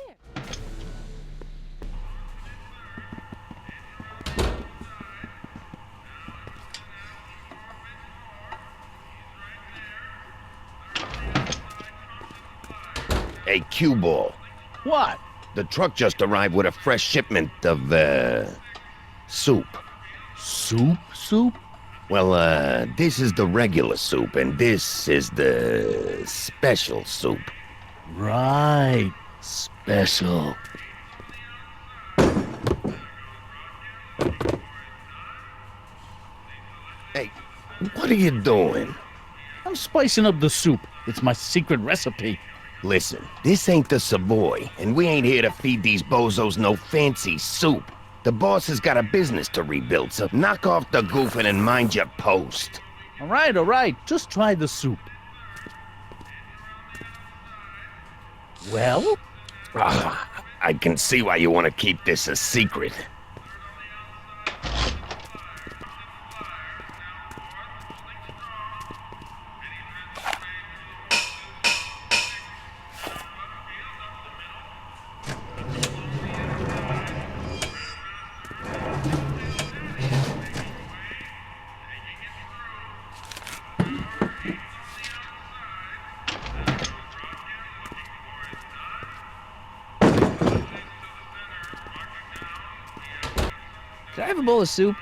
Hey, cue ball. What? The truck just arrived with a fresh shipment of, soup. Soup? Well, this is the regular soup, and this is the special soup. Right. Special. Hey, what are you doing? I'm spicing up the soup. It's my secret recipe. Listen, this ain't the Savoy, and we ain't here to feed these bozos no fancy soup. The boss has got a business to rebuild, so knock off the goofing and mind your post. All right. Just try the soup. Well? I can see why you want to keep this a secret. Could I have a bowl of soup?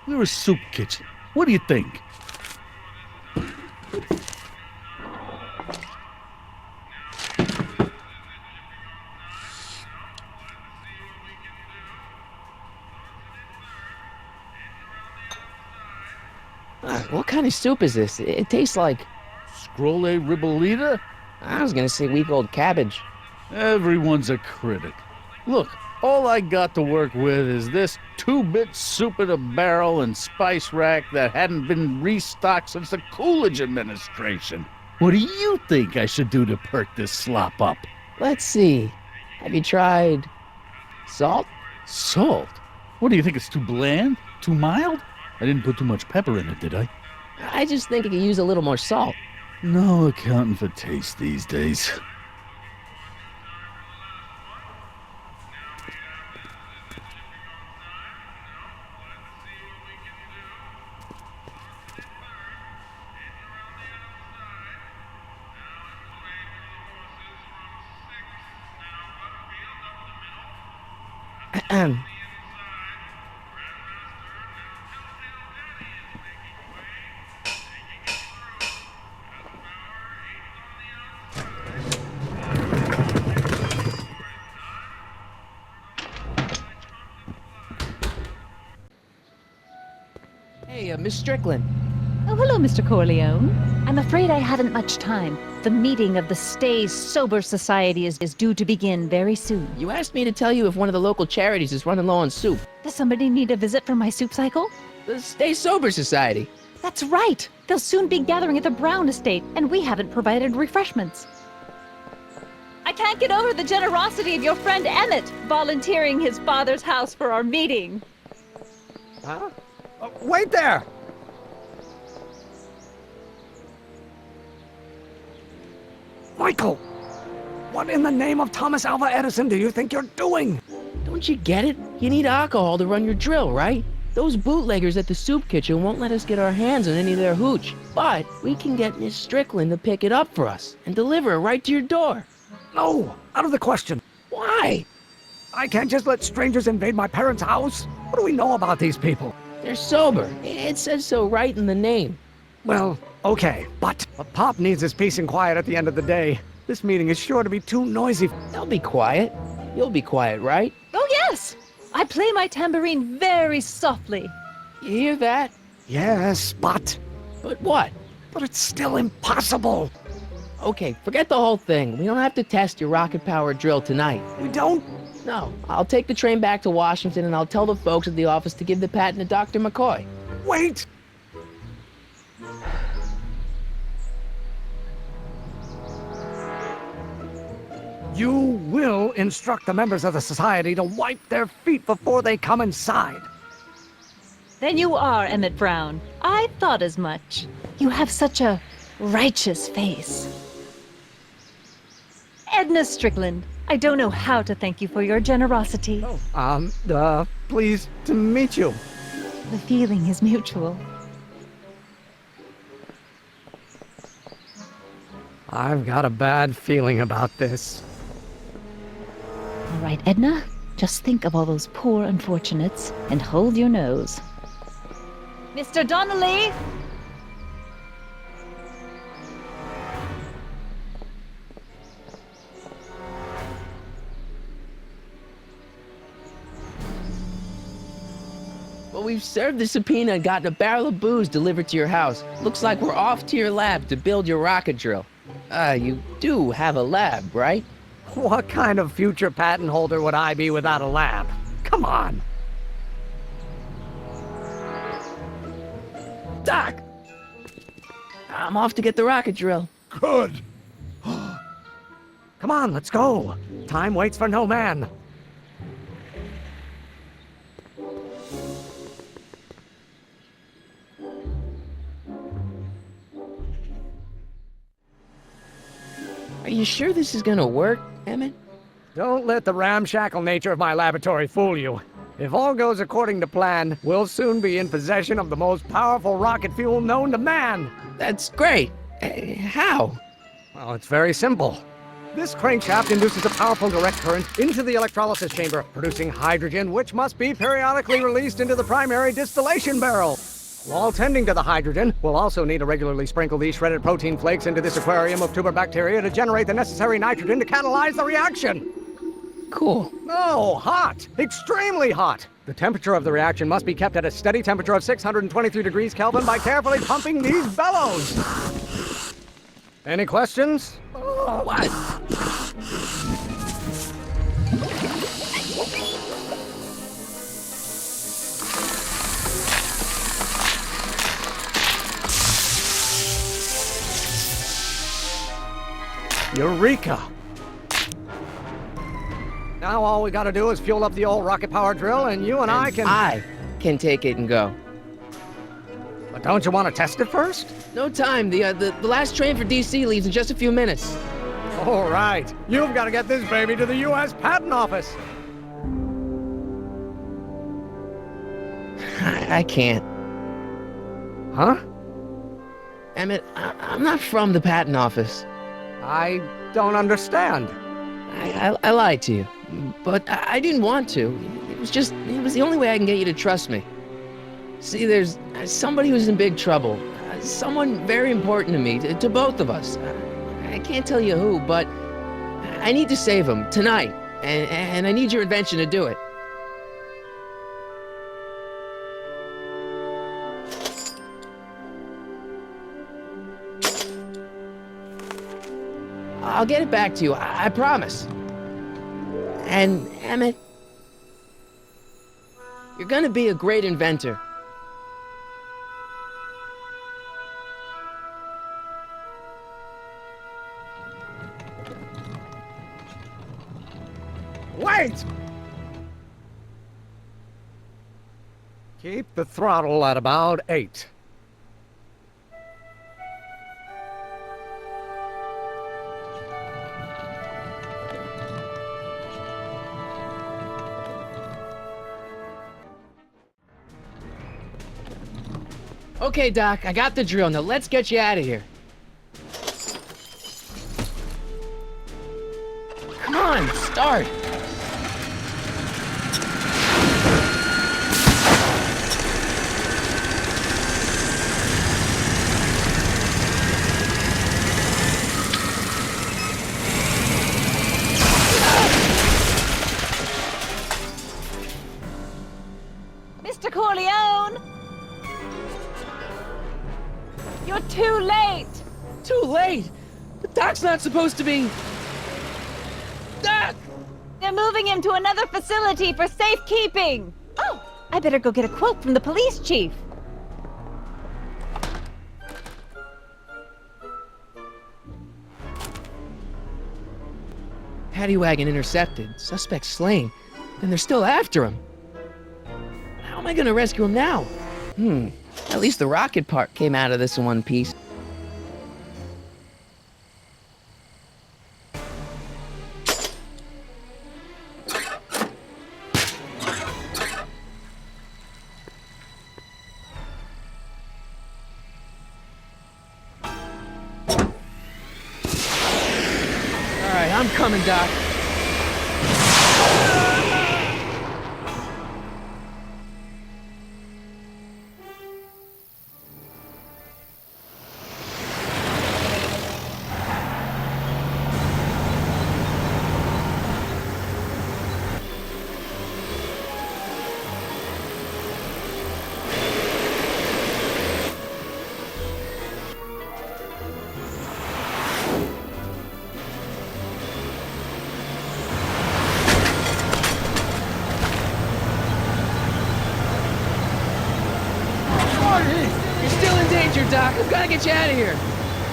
We're a soup kitchen. What do you think? What kind of soup is this? It tastes like... Scrolle ribollita? I was gonna say week-old cabbage. Everyone's a critic. Look, all I got to work with is this 2-bit soup in a barrel and spice rack that hadn't been restocked since the Coolidge administration. What do you think I should do to perk this slop up? Let's see. Have you tried... salt? Salt? What do you think, it's too bland? Too mild? I didn't put too much pepper in it, did I? I just think it could use a little more salt. No accounting for taste these days. Hey, Miss Strickland. Oh, hello, Mr. Corleone. I'm afraid I haven't much time. The meeting of the Stay Sober Society is due to begin very soon. You asked me to tell you if one of the local charities is running low on soup. Does somebody need a visit from my soup cycle? The Stay Sober Society. That's right! They'll soon be gathering at the Brown estate, and we haven't provided refreshments. I can't get over the generosity of your friend Emmett, volunteering his father's house for our meeting. Huh? Wait there! Michael! What in the name of Thomas Alva Edison do you think you're doing? Don't you get it? You need alcohol to run your drill, right? Those bootleggers at the soup kitchen won't let us get our hands on any of their hooch. But we can get Miss Strickland to pick it up for us and deliver it right to your door. No, out of the question. Why? I can't just let strangers invade my parents' house. What do we know about these people? They're sober. It says so right in the name. Well, okay, but Pop needs his peace and quiet at the end of the day. This meeting is sure to be too noisy. They'll be quiet. You'll be quiet, right? Oh, yes! I play my tambourine very softly. You hear that? Yes, but But what? But it's still impossible. Okay, forget the whole thing. We don't have to test your rocket-powered drill tonight. We don't? No. I'll take the train back to Washington and I'll tell the folks at the office to give the patent to Dr. McCoy. Wait! You will instruct the members of the society to wipe their feet before they come inside. Then you are Emmett Brown. I thought as much. You have such a righteous face. Edna Strickland, I don't know how to thank you for your generosity. Pleased to meet you. The feeling is mutual. I've got a bad feeling about this. All right, Edna, just think of all those poor unfortunates and hold your nose. Mr. Donnelly! Well, we've served the subpoena and gotten a barrel of booze delivered to your house. Looks like we're off to your lab to build your rocket drill. You do have a lab, right? What kind of future patent holder would I be without a lab? Come on! Doc! I'm off to get the rocket drill. Good. Come on, let's go. Time waits for no man. Are you sure this is gonna work, Emmett? Don't let the ramshackle nature of my laboratory fool you. If all goes according to plan, we'll soon be in possession of the most powerful rocket fuel known to man. That's great. How? Well, it's very simple. This crankshaft induces a powerful direct current into the electrolysis chamber, producing hydrogen, which must be periodically released into the primary distillation barrel. While tending to the hydrogen, we'll also need to regularly sprinkle these shredded protein flakes into this aquarium of tuber bacteria to generate the necessary nitrogen to catalyze the reaction. Cool. No, hot! Extremely hot! The temperature of the reaction must be kept at a steady temperature of 623 degrees Kelvin by carefully pumping these bellows. Any questions? What? Eureka! Now all we gotta do is fuel up the old rocket power drill and you and I can take it and go. But don't you want to test it first? No time. The last train for DC leaves in just a few minutes. All right. You've got to get this baby to the U.S. Patent Office. I can't. Huh? Emmett, I'm not from the patent office. I don't understand. I lied to you. but I didn't want to. It was the only way I can get you to trust me. See, there's somebody who's in big trouble. Someone very important to me, to both of us. I can't tell you who, but I need to save him tonight, and I need your invention to do it. I'll get it back to you, I promise. And, Emmett, you're gonna be a great inventor. Wait! Keep the throttle at about 8. Okay, Doc, I got the drill. Now let's get you out of here. Come on, start. Mr. Corleone! You're too late! Too late? The Doc's not supposed to be... Doc! They're moving him to another facility for safekeeping! Oh, I better go get a quote from the police chief. Paddy wagon intercepted, suspect slain, and they're still after him. How am I gonna rescue him now? At least the rocket part came out of this in one piece. Alright, I'm coming, Doc. You're still in danger, Doc. I've got to get you out of here.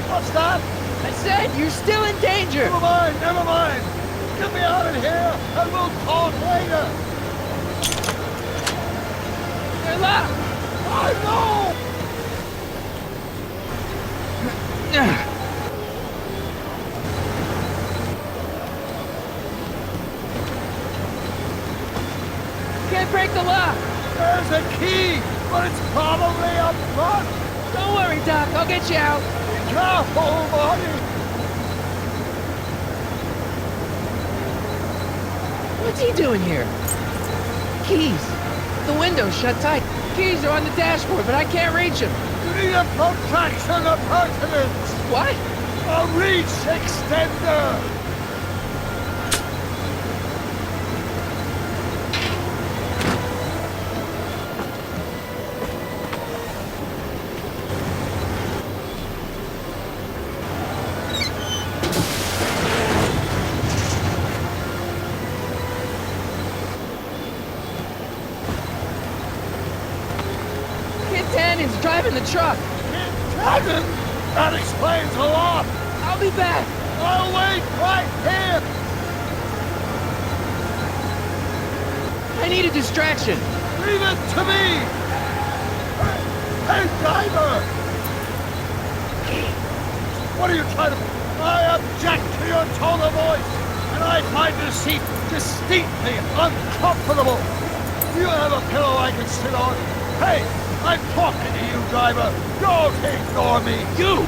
What's that? I said you're still in danger. Never mind, never mind. Get me out of here, and we'll talk later. They're locked. I know! Can't break the lock. There's a key, but it's probably up front. Don't worry, Doc. I'll get you out. Be careful, Marty. What's he doing here? Keys. The window's shut tight. Keys are on the dashboard, but I can't reach them. You need a protraction appurtenance. What? A reach extender. Tannen's driving the truck. Tannen? That explains a lot. I'll be back. I'll wait right here. I need a distraction. Leave it to me. Hey, driver! What are you trying to... I object to your tone of voice, and I find this seat distinctly uncomfortable. Do you have a pillow I can sit on? Hey, I'm talking to you, driver. Don't ignore me. You!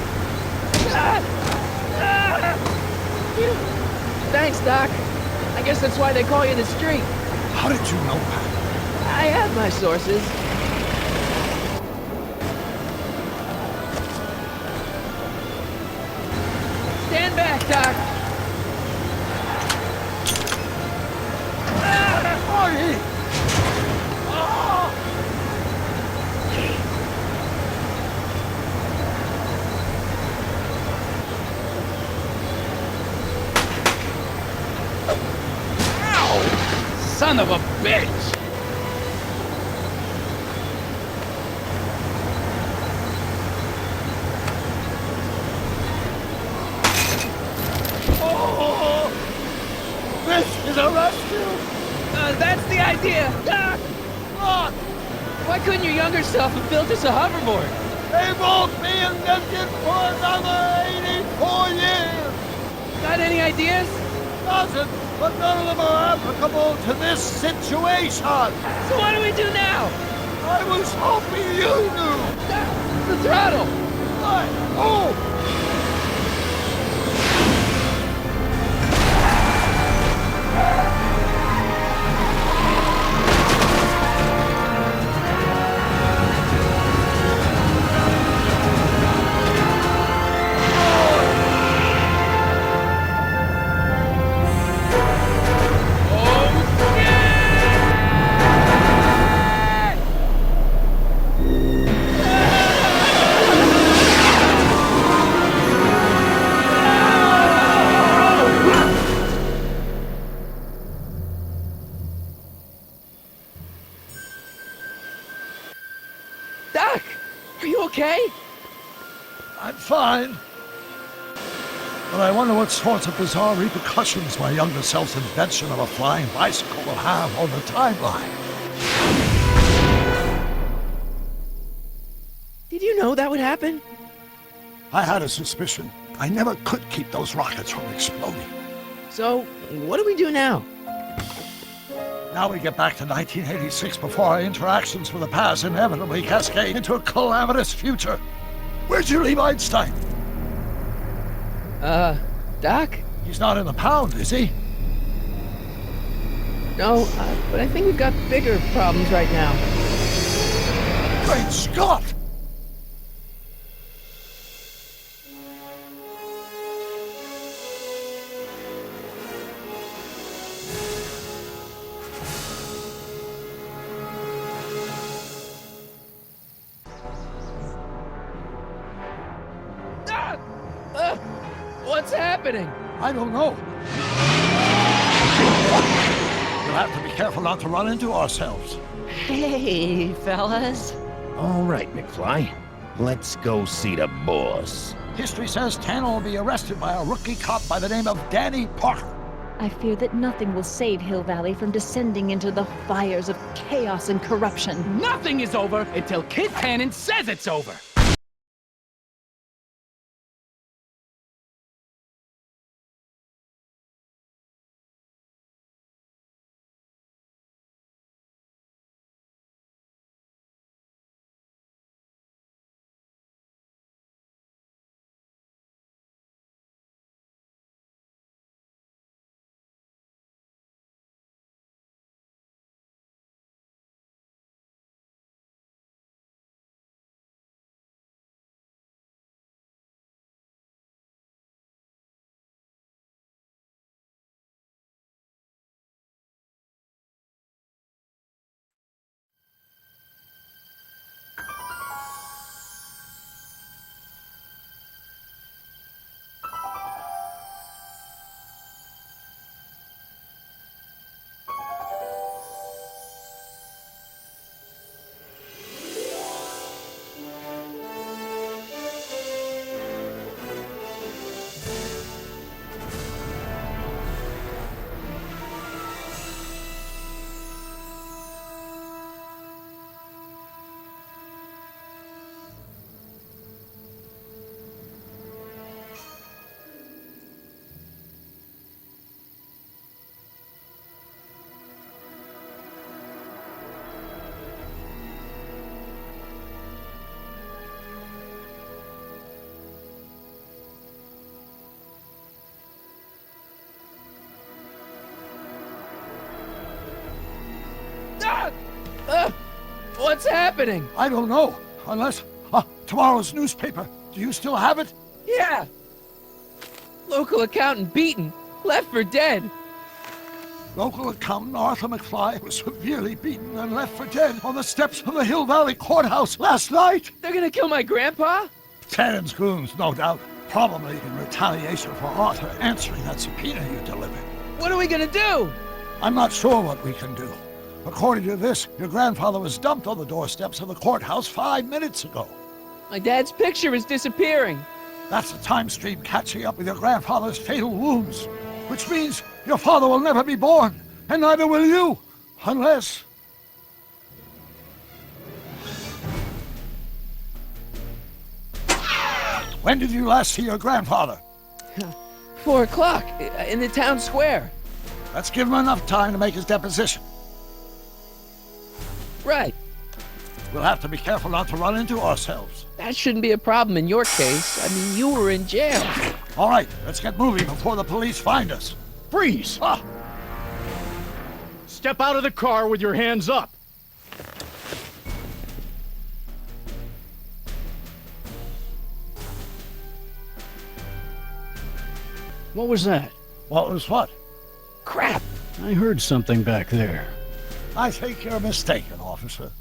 Thanks, Doc. I guess that's why they call you the street. How did you know that? I have my sources. Stand back, Doc. Marty! Son of a bitch! Oh! This is a rescue! That's the idea. Doc! Look! Why couldn't your younger self have built us a hoverboard? They won't be invented for another 84 years! Got any ideas? Doesn't, but none of them are applicable to this situation! So what do we do now? I was hoping you knew! Doc, the throttle! Right. Oh! Doc! Are you okay? I'm fine. But I wonder what sorts of bizarre repercussions my younger self's invention of a flying bicycle will have on the timeline. Did you know that would happen? I had a suspicion. I never could keep those rockets from exploding. So, what do we do now? Now we get back to 1986 before our interactions with the past inevitably cascade into a calamitous future. Where'd you leave Einstein? Doc? He's not in the pound, is he? No, but I think we've got bigger problems right now. Great Scott! What's happening? I don't know. We'll have to be careful not to run into ourselves. Hey, fellas. All right, McFly. Let's go see the boss. History says Tanner will be arrested by a rookie cop by the name of Danny Parker. I fear that nothing will save Hill Valley from descending into the fires of chaos and corruption. Nothing is over until Kid Tannen says it's over! What's happening? I don't know, unless... tomorrow's newspaper. Do you still have it? Yeah. Local accountant beaten. Left for dead. Local accountant Arthur McFly was severely beaten and left for dead on the steps of the Hill Valley Courthouse last night. They're gonna kill my grandpa? Tannen's goons, no doubt. Probably in retaliation for Arthur answering that subpoena you delivered. What are we gonna do? I'm not sure what we can do. According to this, your grandfather was dumped on the doorsteps of the courthouse 5 minutes ago. My dad's picture is disappearing. That's the time stream catching up with your grandfather's fatal wounds. Which means your father will never be born, and neither will you, unless... When did you last see your grandfather? 4 o'clock, in the town square. Let's give him enough time to make his deposition. Right. We'll have to be careful not to run into ourselves. That shouldn't be a problem in your case. I mean, you were in jail. All right, let's get moving before the police find us. Freeze! Ah. Step out of the car with your hands up. What was that? What was what? Crap! I heard something back there. I think you're mistaken, officer.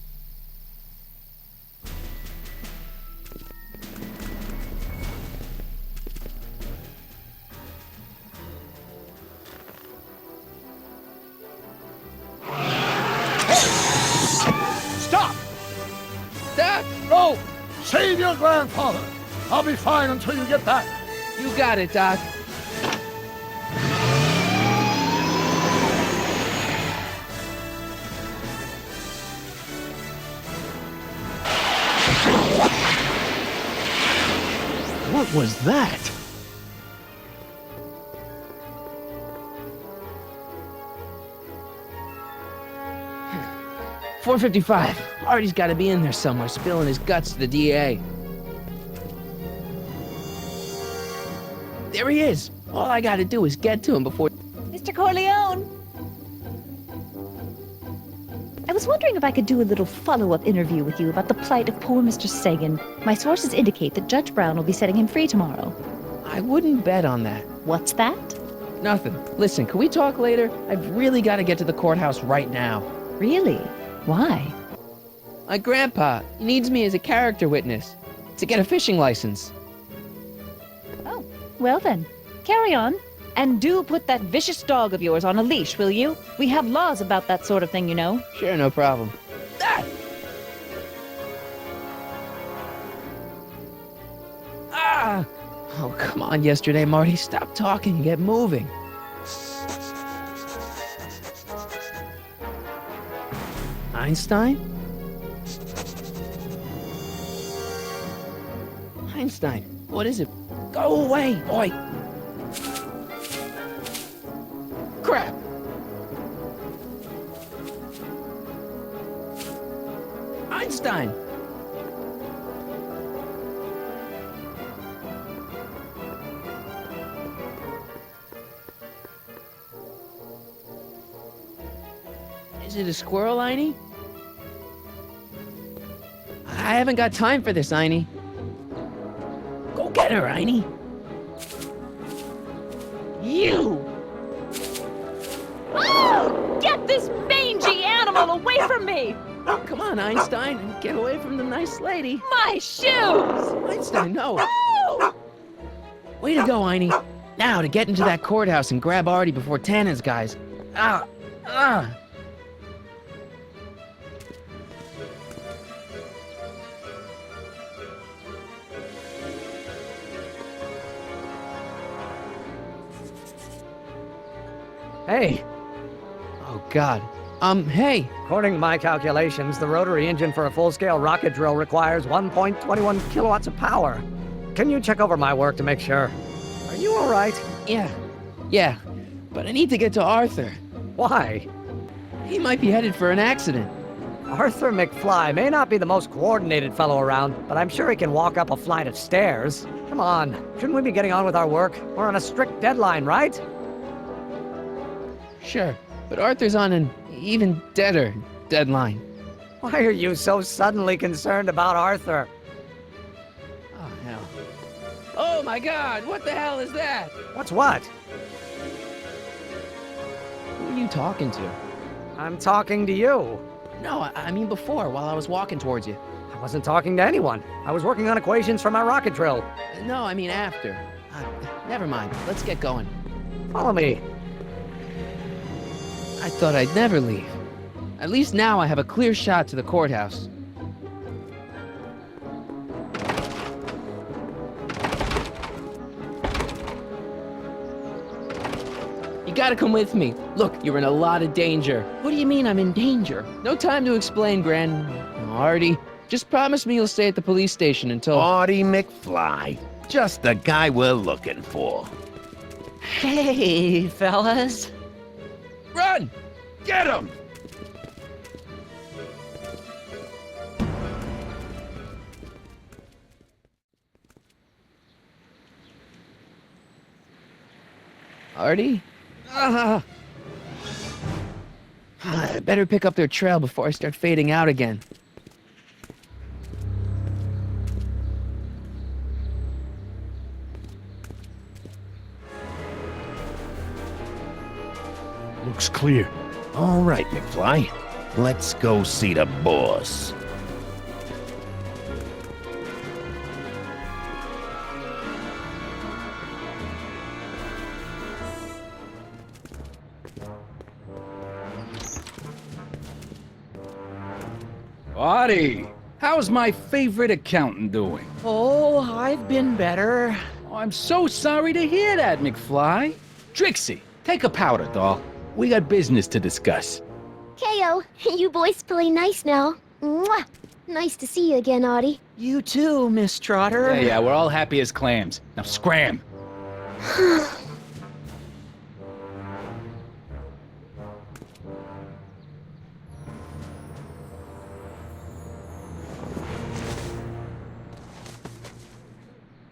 Stop! Doc! No! Save your grandfather! I'll be fine until you get back. You got it, Doc. What was that? .455. Artie's got to be in there somewhere, spilling his guts to the DA. There he is. All I got to do is get to him before... Mr. Corleone! I was wondering if I could do a little follow-up interview with you about the plight of poor Mr. Sagan. My sources indicate that Judge Brown will be setting him free tomorrow. I wouldn't bet on that. What's that? Nothing. Listen, can we talk later? I've really got to get to the courthouse right now. Really? Why? My grandpa, he needs me as a character witness to get a fishing license. Oh, well then. Carry on. And do put that vicious dog of yours on a leash, will you? We have laws about that sort of thing, you know. Sure, no problem. Ah! Ah! Oh, come on, yesterday, Marty. Stop talking and get moving. Einstein? Einstein, what is it? Go away, boy! Crap! Einstein! Is it a squirrel, Einie? I haven't got time for this, Einie. Go get her, Einie. You! Oh! Get this mangy animal away from me! Come on, Einstein, and get away from the nice lady. My shoes! Einstein, no. Oh! Way to go, Einie. Now, to get into that courthouse and grab Artie before Tannen's guys. Ah! Ah! Hey, Oh, God. Hey. according to my calculations, the rotary engine for a full-scale rocket drill requires 1.21 kilowatts of power. Can you check over my work to make sure? Are you all right? Yeah. But I need to get to Arthur. Why? He might be headed for an accident. Arthur McFly may not be the most coordinated fellow around, but I'm sure he can walk up a flight of stairs. Come on, shouldn't we be getting on with our work? We're on a strict deadline, right? Sure, but Arthur's on an even deader deadline. Why are you so suddenly concerned about Arthur? Oh, hell. Oh, my God! What the hell is that? What's what? Who are you talking to? I'm talking to you. No, I mean before, while I was walking towards you. I wasn't talking to anyone. I was working on equations for my rocket drill. No, I mean after. Never mind. Let's get going. Follow me. I thought I'd never leave. At least now I have a clear shot to the courthouse. You gotta come with me. Look, you're in a lot of danger. What do you mean I'm in danger? No time to explain, Gran. Artie, just promise me you'll stay at the police station until... Marty McFly. Just the guy we're looking for. Hey, fellas. Run! Get him! Artie? I better pick up their trail before I start fading out again. Looks clear. All right, McFly. Let's go see the boss. Artie, how's my favorite accountant doing? Oh, I've been better. Oh, I'm so sorry to hear that, McFly. Trixie, take a powder, doll. We got business to discuss. KO, you boys play nice now. Mwah! Nice to see you again, Audie. You too, Miss Trotter. Yeah, we're all happy as clams. Now scram.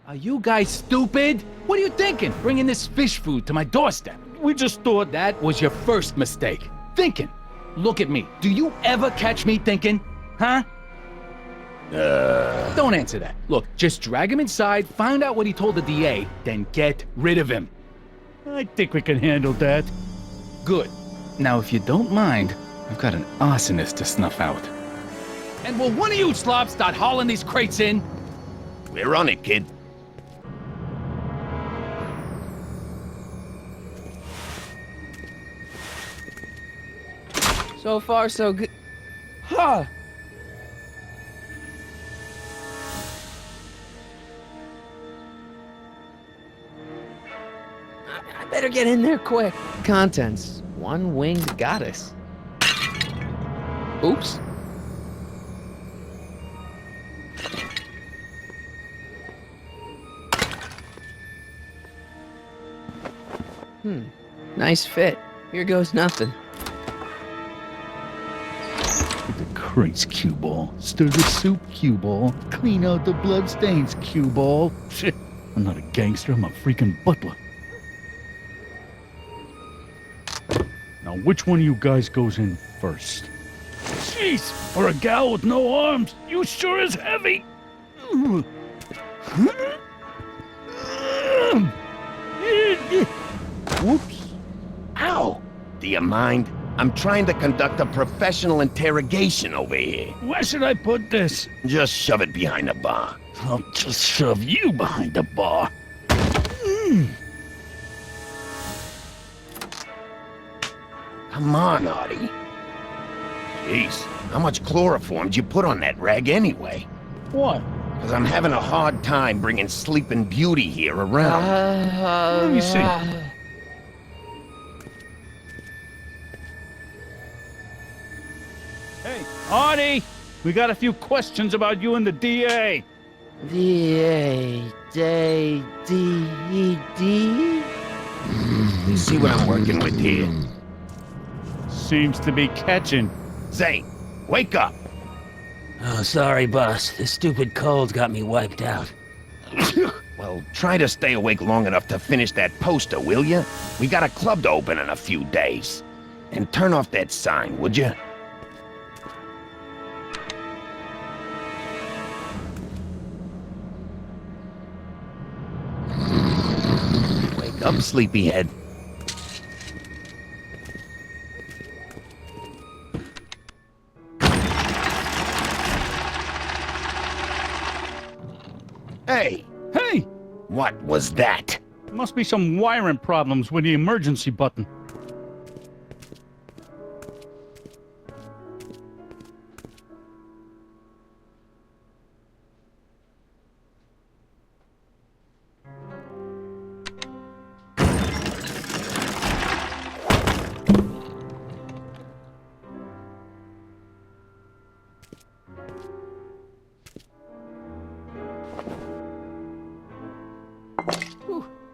Are you guys stupid? What are you thinking, bringing this fish food to my doorstep? We just thought that was your first mistake. Thinking. Look at me. Do you ever catch me thinking? Huh? Don't answer that. Look, just drag him inside, find out what he told the DA, then get rid of him. I think we can handle that. Good. Now, if you don't mind, I've got an arsonist to snuff out. And will one of you slobs start hauling these crates in? We're on it, kid. So far, so good. Huh. I better get in there quick. Contents. One winged goddess. Oops. Nice fit. Here goes nothing. Get the crates, cue ball. Stir the soup, cue ball. Clean out the bloodstains, cue ball. Shit, I'm not a gangster, I'm a freaking butler. Now, which one of you guys goes in first? Jeez, for a gal with no arms, you sure is heavy. Whoops. Ow! Do you mind? I'm trying to conduct a professional interrogation over here. Where should I put this? Just shove it behind the bar. I'll just shove you behind the bar. Come on, Artie. Jeez, how much chloroform did you put on that rag anyway? What? Because I'm having a hard time bringing Sleeping Beauty here around. Let me see. Hey, Artie! We got a few questions about you and the DA. D-A-D-D-D? You see what I'm working with here? Seems to be catching. Zane, wake up! Oh, sorry, boss. This stupid cold's got me wiped out. Well, try to stay awake long enough to finish that poster, will you? We got a club to open in a few days. And turn off that sign, would you? up, sleepyhead. Hey! Hey! What was that? Must be some wiring problems with the emergency button.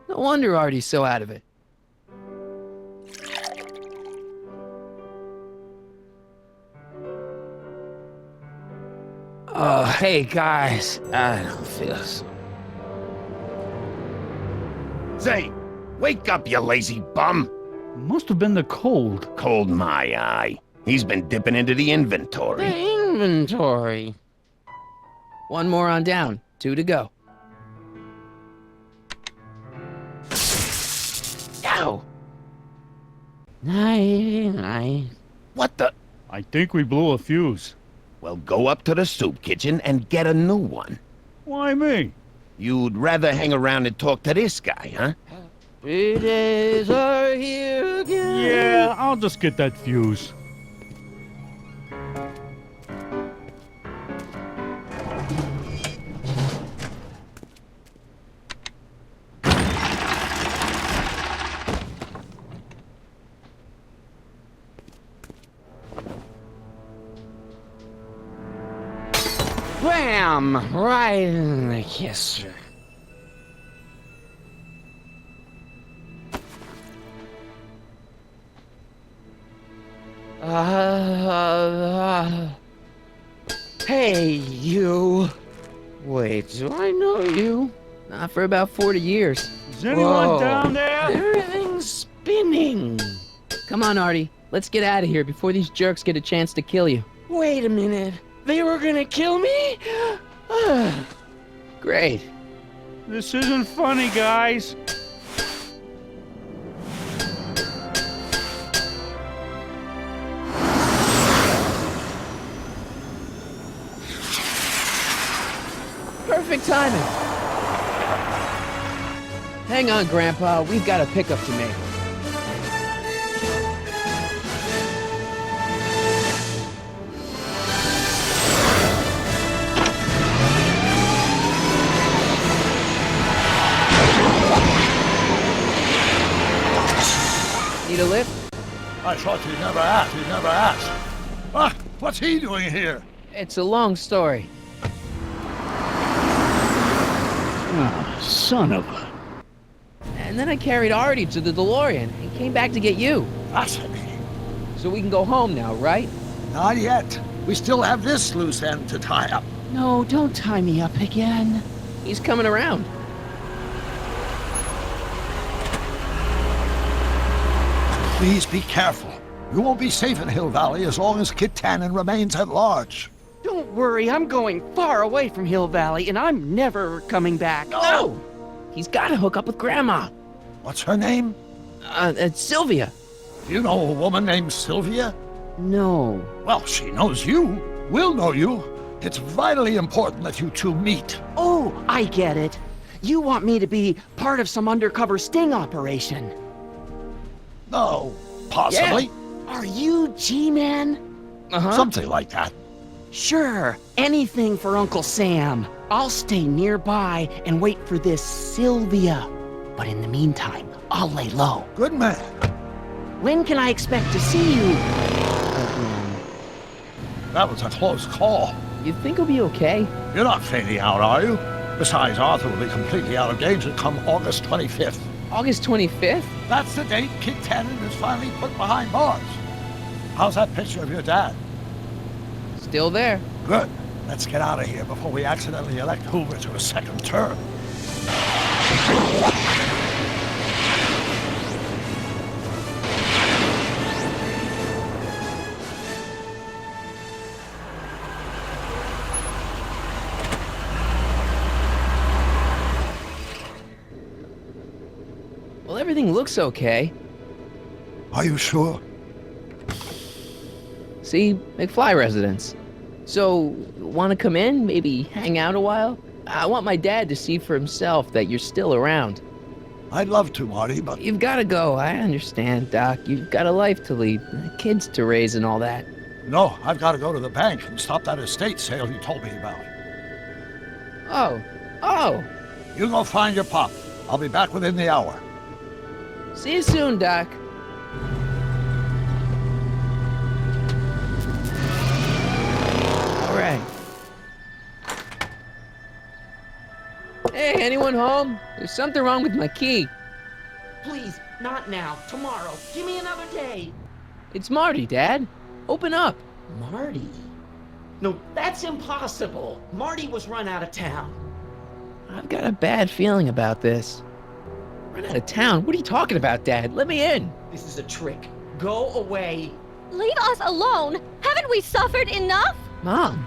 No wonder Artie's so out of it. Oh, hey guys. I don't feel so. Zane, wake up, you lazy bum. Must have been the cold. Cold my eye. He's been dipping into the inventory. The inventory. One more on down. 2 to go. Ow. Night. What the? I think we blew a fuse. Well, go up to the soup kitchen and get a new one. Why me? You'd rather hang around and talk to this guy, huh? 3 days are here again. Yeah, I'll just get that fuse. Bam! Right in the kisser. Hey, you. Wait, do I know you? Not for about 40 years. Is anyone Whoa. down there? Everything's spinning. Come on, Artie. Let's get out of here before these jerks get a chance to kill you. Wait a minute. They were gonna kill me? Great. This isn't funny, guys. Perfect timing. Hang on, Grandpa. We've got a pickup to make. Need a lift? I thought you'd never ask. You'd never ask. Ah, what's he doing here? It's a long story. Ah, son of a... And then I carried Artie to the DeLorean and came back to get you. Fascinating. So we can go home now, right? Not yet. We still have this loose end to tie up. No, don't tie me up again. He's coming around. Please be careful. You won't be safe in Hill Valley as long as Kit Tannen remains at large. Don't worry, I'm going far away from Hill Valley, and I'm never coming back. No! He's got to hook up with Grandma. What's her name? It's Sylvia. Do you know a woman named Sylvia? No. Well, she knows you. We'll know you. It's vitally important that you two meet. Oh, I get it. You want me to be part of some undercover sting operation. No, possibly. Yeah. Are you G-Man? Uh-huh. Something like that. Sure, anything for Uncle Sam. I'll stay nearby and wait for this Sylvia. But in the meantime, I'll lay low. Good man. When can I expect to see you again? That was a close call. You think he'll be okay? You're not fading out, are you? Besides, Arthur will be completely out of danger come August 25th. August 25th? That's the date Kit Tannen is finally put behind bars. How's that picture of your dad? Still there. Good. Let's get out of here before we accidentally elect Hoover to a second term. Everything looks okay. Are you sure? See, McFly residence. So, want to come in? Maybe hang out a while? I want my dad to see for himself that you're still around. I'd love to, Marty, but... You've got to go. I understand, Doc. You've got a life to lead, kids to raise and all that. No, I've got to go to the bank and stop that estate sale you told me about. Oh. You go find your pop. I'll be back within the hour. See you soon, Doc. All right. Hey, anyone home? There's something wrong with my key. Please, not now. Tomorrow. Give me another day. It's Marty, Dad. Open up. Marty? No, that's impossible. Marty was run out of town. I've got a bad feeling about this. Run out of town? What are you talking about, Dad? Let me in. This is a trick. Go away. Leave us alone! Haven't we suffered enough? Mom,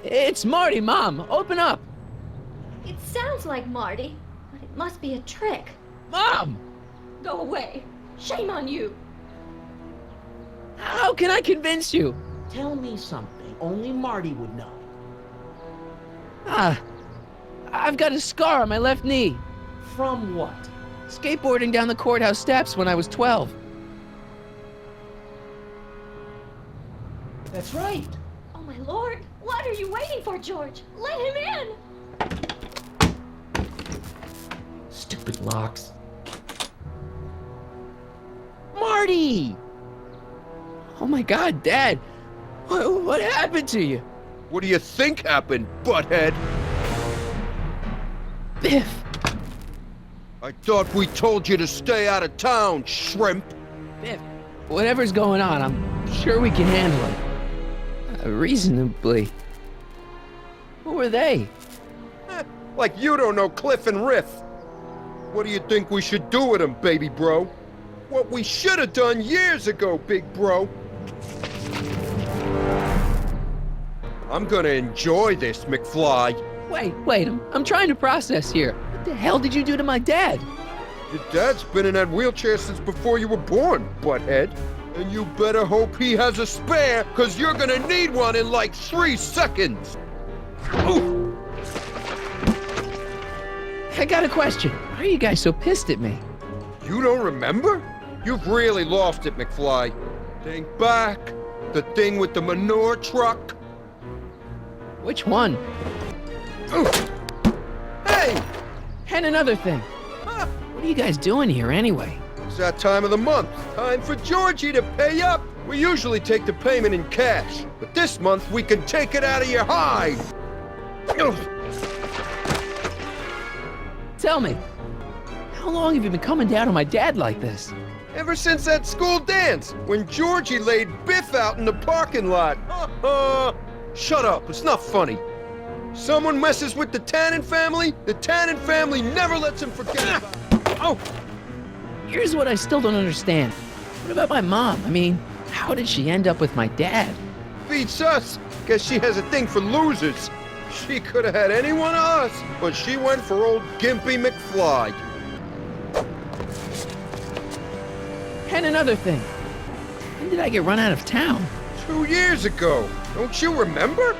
it's Marty, Mom. Open up. It sounds like Marty, but it must be a trick. Mom! Go away. Shame on you. How can I convince you? Tell me something only Marty would know. I've got a scar on my left knee. From what? Skateboarding down the courthouse steps when I was 12. That's right. Oh my lord! What are you waiting for, George? Let him in! Stupid locks. Marty! Oh my God, Dad! What happened to you? What do you think happened, butthead? Biff! I thought we told you to stay out of town, shrimp. Biff, whatever's going on, I'm sure we can handle it. Reasonably. Who were they? Like you don't know Cliff and Riff. What do you think we should do with them, baby bro? What we should have done years ago, big bro. I'm gonna enjoy this, McFly. Wait, I'm trying to process here. What the hell did you do to my dad? Your dad's been in that wheelchair since before you were born, butthead. And you better hope he has a spare, cause you're gonna need one in like 3 seconds. Oof. I got a question. Why are you guys so pissed at me? You don't remember? You've really lost it, McFly. Think back. The thing with the manure truck. Which one? Oof. Hey! And another thing. Huh. What are you guys doing here anyway? It's that time of the month. Time for Georgie to pay up. We usually take the payment in cash, but this month we can take it out of your hide. Oof. Tell me, how long have you been coming down on my dad like this? Ever since that school dance, when Georgie laid Biff out in the parking lot. Shut up, it's not funny. Someone messes with the Tannen family never lets him forget about it. Oh! Here's what I still don't understand. What about my mom? I mean, how did she end up with my dad? Beats us. Guess she has a thing for losers. She could have had any one of us, but she went for old Gimpy McFly. And another thing. When did I get run out of town? 2 years ago. Don't you remember?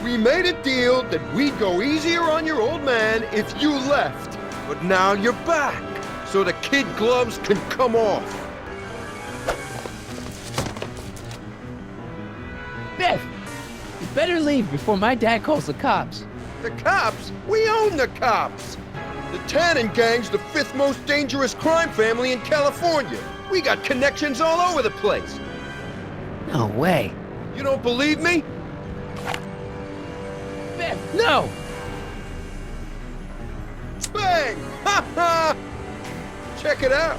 We made a deal that we'd go easier on your old man if you left. But now you're back, so the kid gloves can come off. Biff! You better leave before my dad calls the cops. The cops? We own the cops! The Tannen gang's the 5th most dangerous crime family in California. We got connections all over the place. No way. You don't believe me? Biff, no! Bang! Ha ha! Check it out.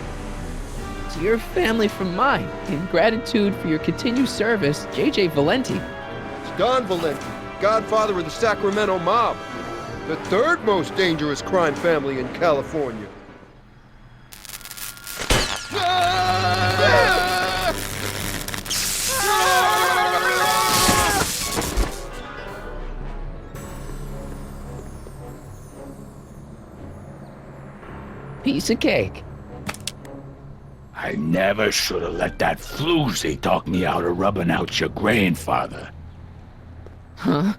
To your family from mine, in gratitude for your continued service, J.J. Valenti. It's Don Valenti, godfather of the Sacramento mob. The 3rd most dangerous crime family in California. Piece of cake. I never should have let that floozy talk me out of rubbing out your grandfather. Huh?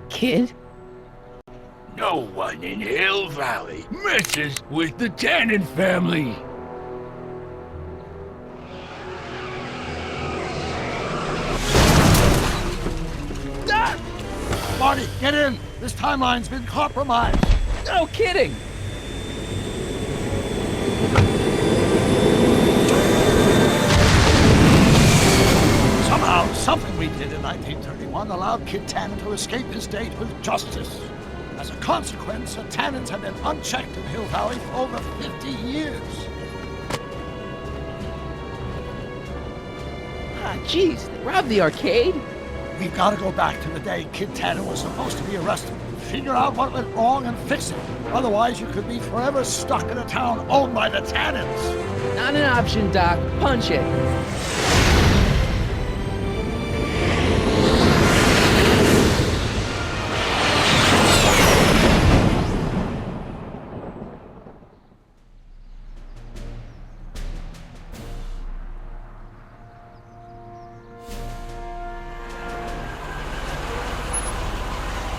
Kid? No one in Hill Valley messes with the Tannen family. Dad! Marty, get in! This timeline's been compromised. No kidding! Somehow, something we did in 1931 allowed Kid Tannen to escape his date with justice. As a consequence, the Tannens have been unchecked in Hill Valley for over 50 years. Ah, jeez, they robbed the arcade? We've got to go back to the day Kid Tannen was supposed to be arrested. Figure out what went wrong and fix it. Otherwise, you could be forever stuck in a town owned by the Tannens. Not an option, Doc. Punch it.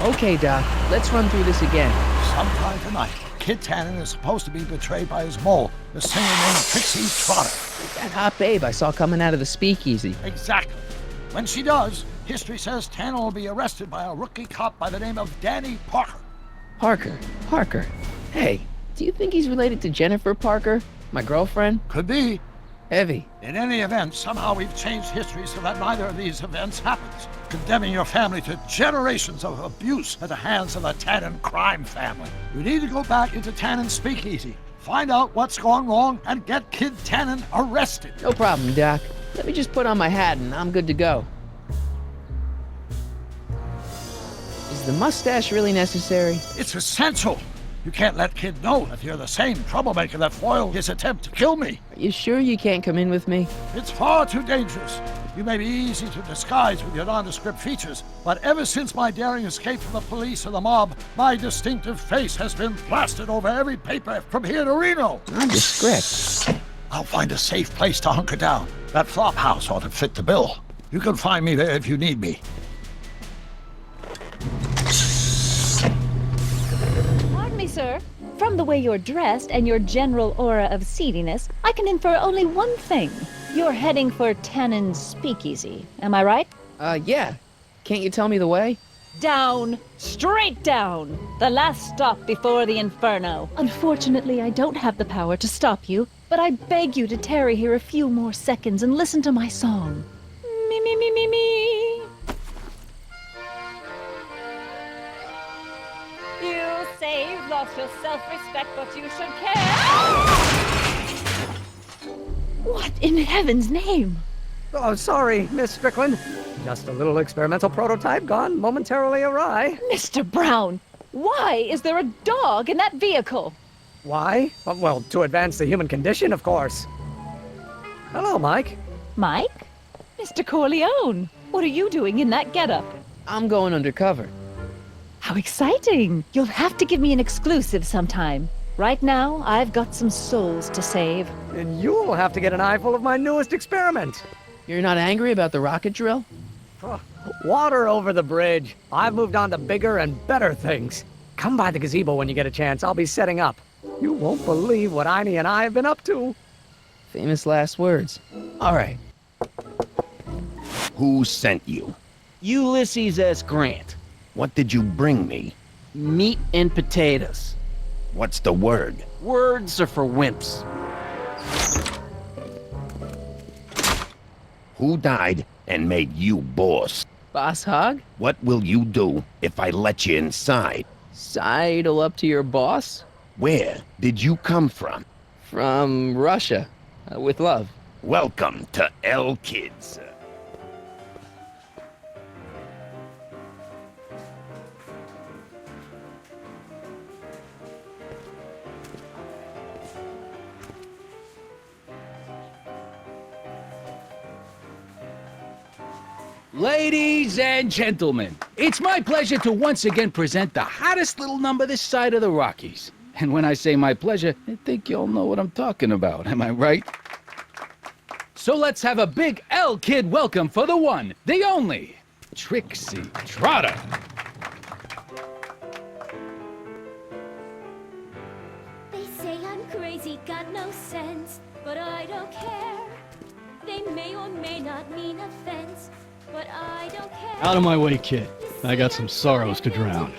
Okay, Doc, let's run through this again. Sometime tonight, Kid Tannen is supposed to be betrayed by his mole, the singer named Trixie Trotter. That hot babe I saw coming out of the speakeasy. Exactly. When she does, history says Tannen will be arrested by a rookie cop by the name of Danny Parker. Parker. Hey, do you think he's related to Jennifer Parker, my girlfriend? Could be. Heavy. In any event, somehow we've changed history so that neither of these events happens, condemning your family to generations of abuse at the hands of the Tannen crime family. You need to go back into Tannen's speakeasy, find out what's gone wrong, and get Kid Tannen arrested. No problem, Doc. Let me just put on my hat and I'm good to go. Is the mustache really necessary? It's essential. You can't let Kid know that you're the same troublemaker that foiled his attempt to kill me. Are you sure you can't come in with me? It's far too dangerous. You may be easy to disguise with your nondescript features, but ever since my daring escape from the police and the mob, my distinctive face has been plastered over every paper from here to Reno. Nondescript? I'll find a safe place to hunker down. That flop house ought to fit the bill. You can find me there if you need me. Pardon me, sir. From the way you're dressed and your general aura of seediness, I can infer only one thing. You're heading for Tannen's speakeasy. Am I right? Yeah. Can't you tell me the way? Down. Straight down. The last stop before the inferno. Unfortunately, I don't have the power to stop you, but I beg you to tarry here a few more seconds and listen to my song. Me, me, me, me, me. You say you've lost your self-respect, but you should care. What in heaven's name? Oh, sorry, Miss Strickland. Just a little experimental prototype gone momentarily awry. Mr. Brown, why is there a dog in that vehicle? Why? Well, to advance the human condition, of course. Hello, Mike. Mike? Mr. Corleone, what are you doing in that getup? I'm going undercover. How exciting! You'll have to give me an exclusive sometime. Right now, I've got some souls to save. And you'll have to get an eyeful of my newest experiment. You're not angry about the rocket drill? Oh, water over the bridge. I've moved on to bigger and better things. Come by the gazebo when you get a chance. I'll be setting up. You won't believe what Iney and I have been up to. Famous last words. All right. Who sent you? Ulysses S. Grant. What did you bring me? Meat and potatoes. What's the word? Words are for wimps. Who died and made you boss? Boss Hog? What will you do if I let you inside? Sidle up to your boss? Where did you come from? From Russia. With love. Welcome to L Kids. Ladies and gentlemen, it's my pleasure to once again present the hottest little number this side of the Rockies. And when I say my pleasure, I think you'll know what I'm talking about, am I right? So let's have a big L-Kid welcome for the one, the only, Trixie Trotter. They say I'm crazy, got no sense, but I don't care. They may or may not mean offense, but I don't care. Out of my way, kid. I got some sorrows to drown.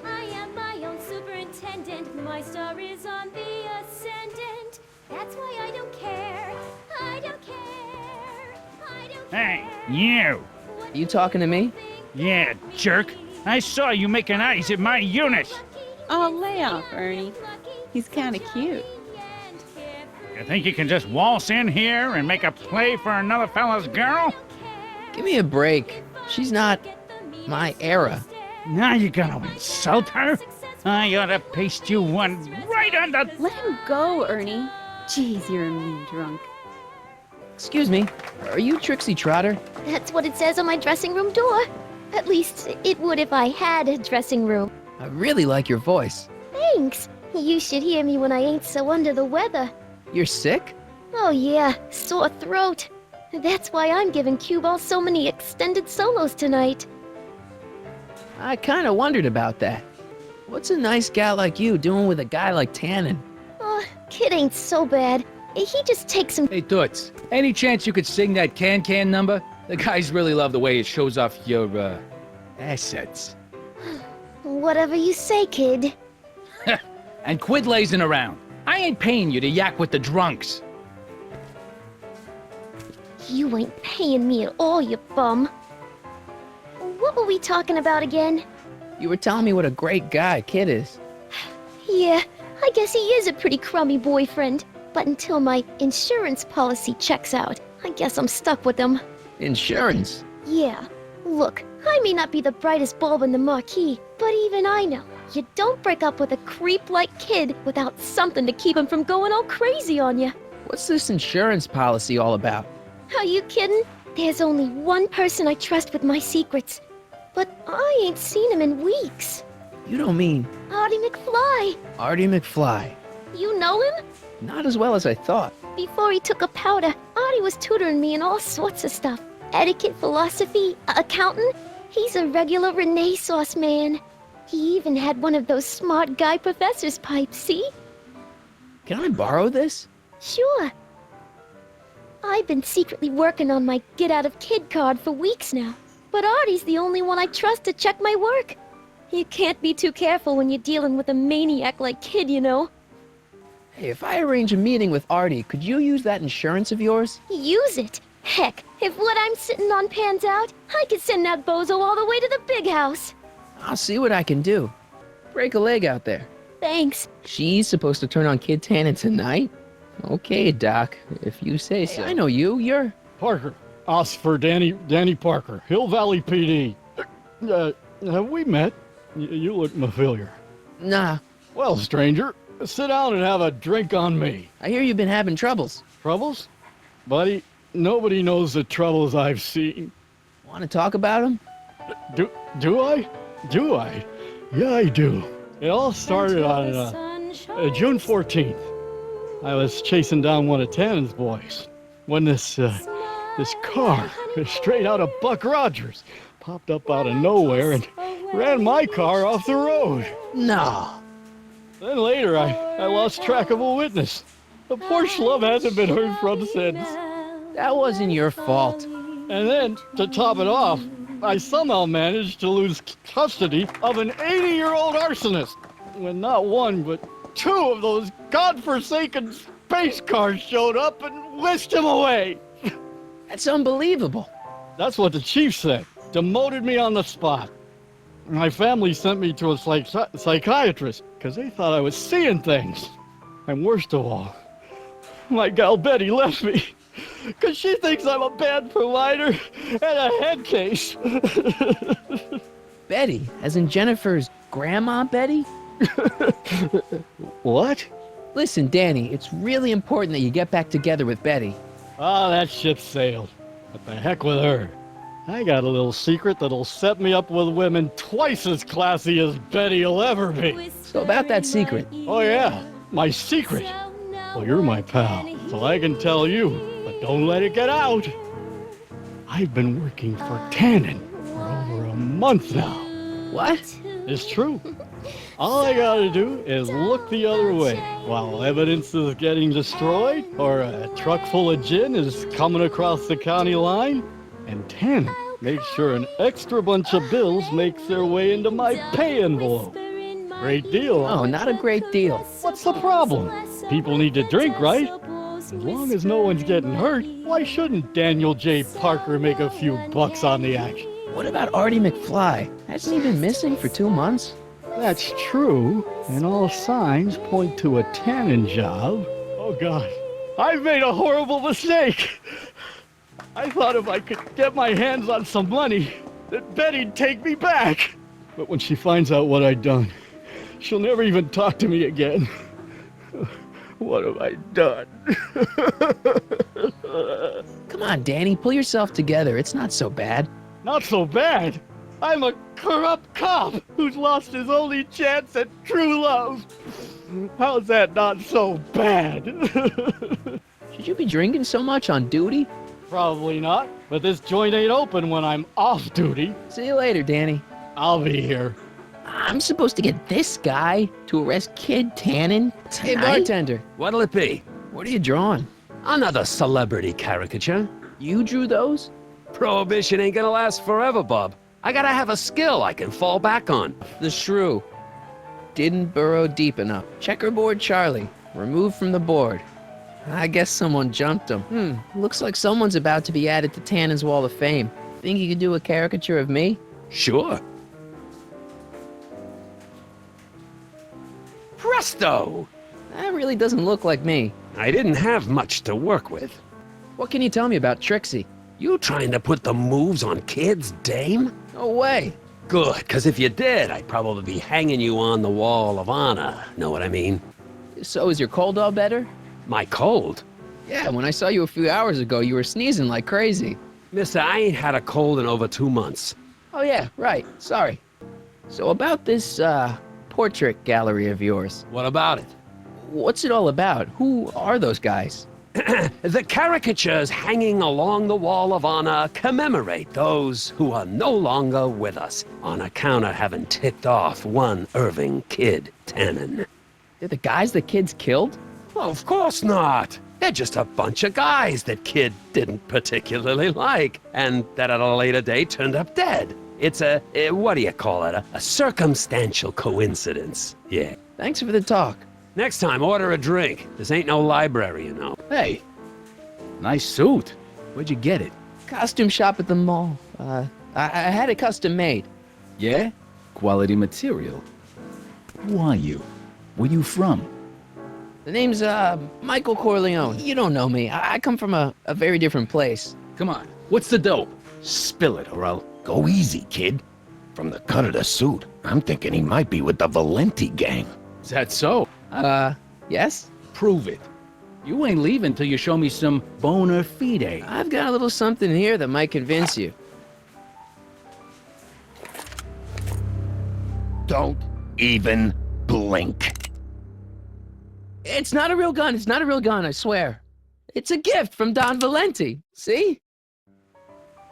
I am my own superintendent. My star is on the ascendant. That's why I don't care. I don't care. I don't care. Hey, you! You talking to me? Yeah, jerk. I saw you making eyes at my Eunice. Oh, lay off, Ernie. He's kind of cute. You think you can just waltz in here and make a play for another fella's girl? Give me a break. She's not my era. Now you're gonna insult her? I ought to paste you one right on the... Let him go, Ernie. Jeez, you're a mean drunk. Excuse me, are you Trixie Trotter? That's what it says on my dressing room door. At least, it would if I had a dressing room. I really like your voice. Thanks. You should hear me when I ain't so under the weather. You're sick? Oh yeah, sore throat. That's why I'm giving Cue Ball so many extended solos tonight. I kinda wondered about that. What's a nice gal like you doing with a guy like Tannen? Oh, kid ain't so bad. He just takes some... Hey, Toots, any chance you could sing that can number? The guys really love the way it shows off your, assets. Whatever you say, kid. And quit lazing around. I ain't paying you to yak with the drunks. You ain't paying me at all, you bum. What were we talking about again? You were telling me what a great guy Kid is. Yeah, I guess he is a pretty crummy boyfriend. But until my insurance policy checks out, I guess I'm stuck with him. Insurance? Yeah. Look, I may not be the brightest bulb in the marquee, but even I know you don't break up with a creep like Kid without something to keep him from going all crazy on you. What's this insurance policy all about? Are you kidding? There's only one person I trust with my secrets. But I ain't seen him in weeks. You don't mean... Marty McFly. Marty McFly. You know him? Not as well as I thought. Before he took a powder, Artie was tutoring me in all sorts of stuff. Etiquette, philosophy, accounting. He's a regular Renaissance man. He even had one of those smart guy professor's pipes, see? Can I borrow this? Sure. I've been secretly working on my get-out-of-kid card for weeks now. But Artie's the only one I trust to check my work. You can't be too careful when you're dealing with a maniac like Kid, you know. Hey, if I arrange a meeting with Artie, could you use that insurance of yours? Use it? Heck, if what I'm sitting on pans out, I could send that bozo all the way to the big house. I'll see what I can do. Break a leg out there. Thanks. She's supposed to turn on Kid Tannen tonight? Okay, Doc, if you say so. Hey, I know you, you're... Parker. Oscar Danny Parker, Hill Valley PD. Have we met? You look familiar. Nah. Well, stranger, sit down and have a drink on me. I hear you've been having troubles. Troubles? Buddy, nobody knows the troubles I've seen. Want to talk about them? Do I? Do I? Yeah, I do. It all started on June 14th. I was chasing down one of Tannen's boys when this car, straight out of Buck Rogers, popped up out of nowhere and ran my car off the road. No. Then later, I lost track of a witness. The poor schlub hasn't been heard from since. That wasn't your fault. And then, to top it off, I somehow managed to lose custody of an 80-year-old arsonist. When not one, but two of those godforsaken space cars showed up and whisked him away. That's unbelievable. That's what the chief said. Demoted me on the spot. My family sent me to a psychiatrist because they thought I was seeing things. And worst of all, my gal Betty left me because she thinks I'm a bad provider and a head case. Betty, as in Jennifer's grandma Betty? What? Listen, Danny, it's really important that you get back together with Betty. Ah, that ship sailed. What the heck with her? I got a little secret that'll set me up with women twice as classy as Betty'll ever be. So about that secret. Oh yeah, my secret. Well, you're my pal, so I can tell you, but don't let it get out. I've been working for Tannen for over a month now. What? It's true. All I gotta do is look the other way while evidence is getting destroyed or a truck full of gin is coming across the county line, and Tannen makes sure an extra bunch of bills makes their way into my pay envelope. Great deal, huh? Oh, not a great deal. What's the problem? People need to drink, right? As long as no one's getting hurt, why shouldn't Daniel J. Parker make a few bucks on the action? What about Marty McFly? Hasn't he been missing for 2 months? That's true, and all signs point to a Tannen job. Oh God, I've made a horrible mistake. I thought if I could get my hands on some money, that Betty'd take me back. But when she finds out what I'd done, she'll never even talk to me again. What have I done? Come on, Danny, pull yourself together. It's not so bad. Not so bad. I'm a corrupt cop who's lost his only chance at true love. How's that not so bad? Should you be drinking so much on duty? Probably not, but this joint ain't open when I'm off duty. See you later, Danny. I'll be here. I'm supposed to get this guy to arrest Kid Tannen tonight? Hey, bartender, what'll it be? What are you drawing? Another celebrity caricature. You drew those? Prohibition ain't gonna last forever, Bob. I gotta have a skill I can fall back on. The shrew. Didn't burrow deep enough. Checkerboard Charlie. Removed from the board. I guess someone jumped him. Looks like someone's about to be added to Tannen's Wall of Fame. Think you could do a caricature of me? Sure. Presto! That really doesn't look like me. I didn't have much to work with. What can you tell me about Trixie? You trying to put the moves on kids, dame? No way. Good, because if you did, I'd probably be hanging you on the Wall of Honor. Know what I mean? So is your cold all better? My cold? Yeah, when I saw you a few hours ago, you were sneezing like crazy. Mister, I ain't had a cold in over 2 months. Oh yeah, right. Sorry. So about this, portrait gallery of yours. What about it? What's it all about? Who are those guys? The caricatures hanging along the Wall of Honor commemorate those who are no longer with us on account of having ticked off one Irving Kid Tannen. They're the guys the kids killed? Of course not. They're just a bunch of guys that Kid didn't particularly like, and that at a later date turned up dead. It's a what do you call it? A circumstantial coincidence. Yeah. Thanks for the talk. Next time, order a drink. This ain't no library, you know. Hey, nice suit. Where'd you get it? Costume shop at the mall. I had it custom made. Yeah? Quality material. Who are you? Where you from? The name's, Michael Corleone. You don't know me. I come from a very different place. Come on, what's the dope? Spill it, or I'll... Go easy, kid. From the cut of the suit, I'm thinking he might be with the Valenti gang. Is that so? Yes? Prove it. You ain't leaving till you show me some bona fide. I've got a little something here that might convince you. Don't even blink. It's not a real gun. It's not a real gun, I swear. It's a gift from Don Valenti. See?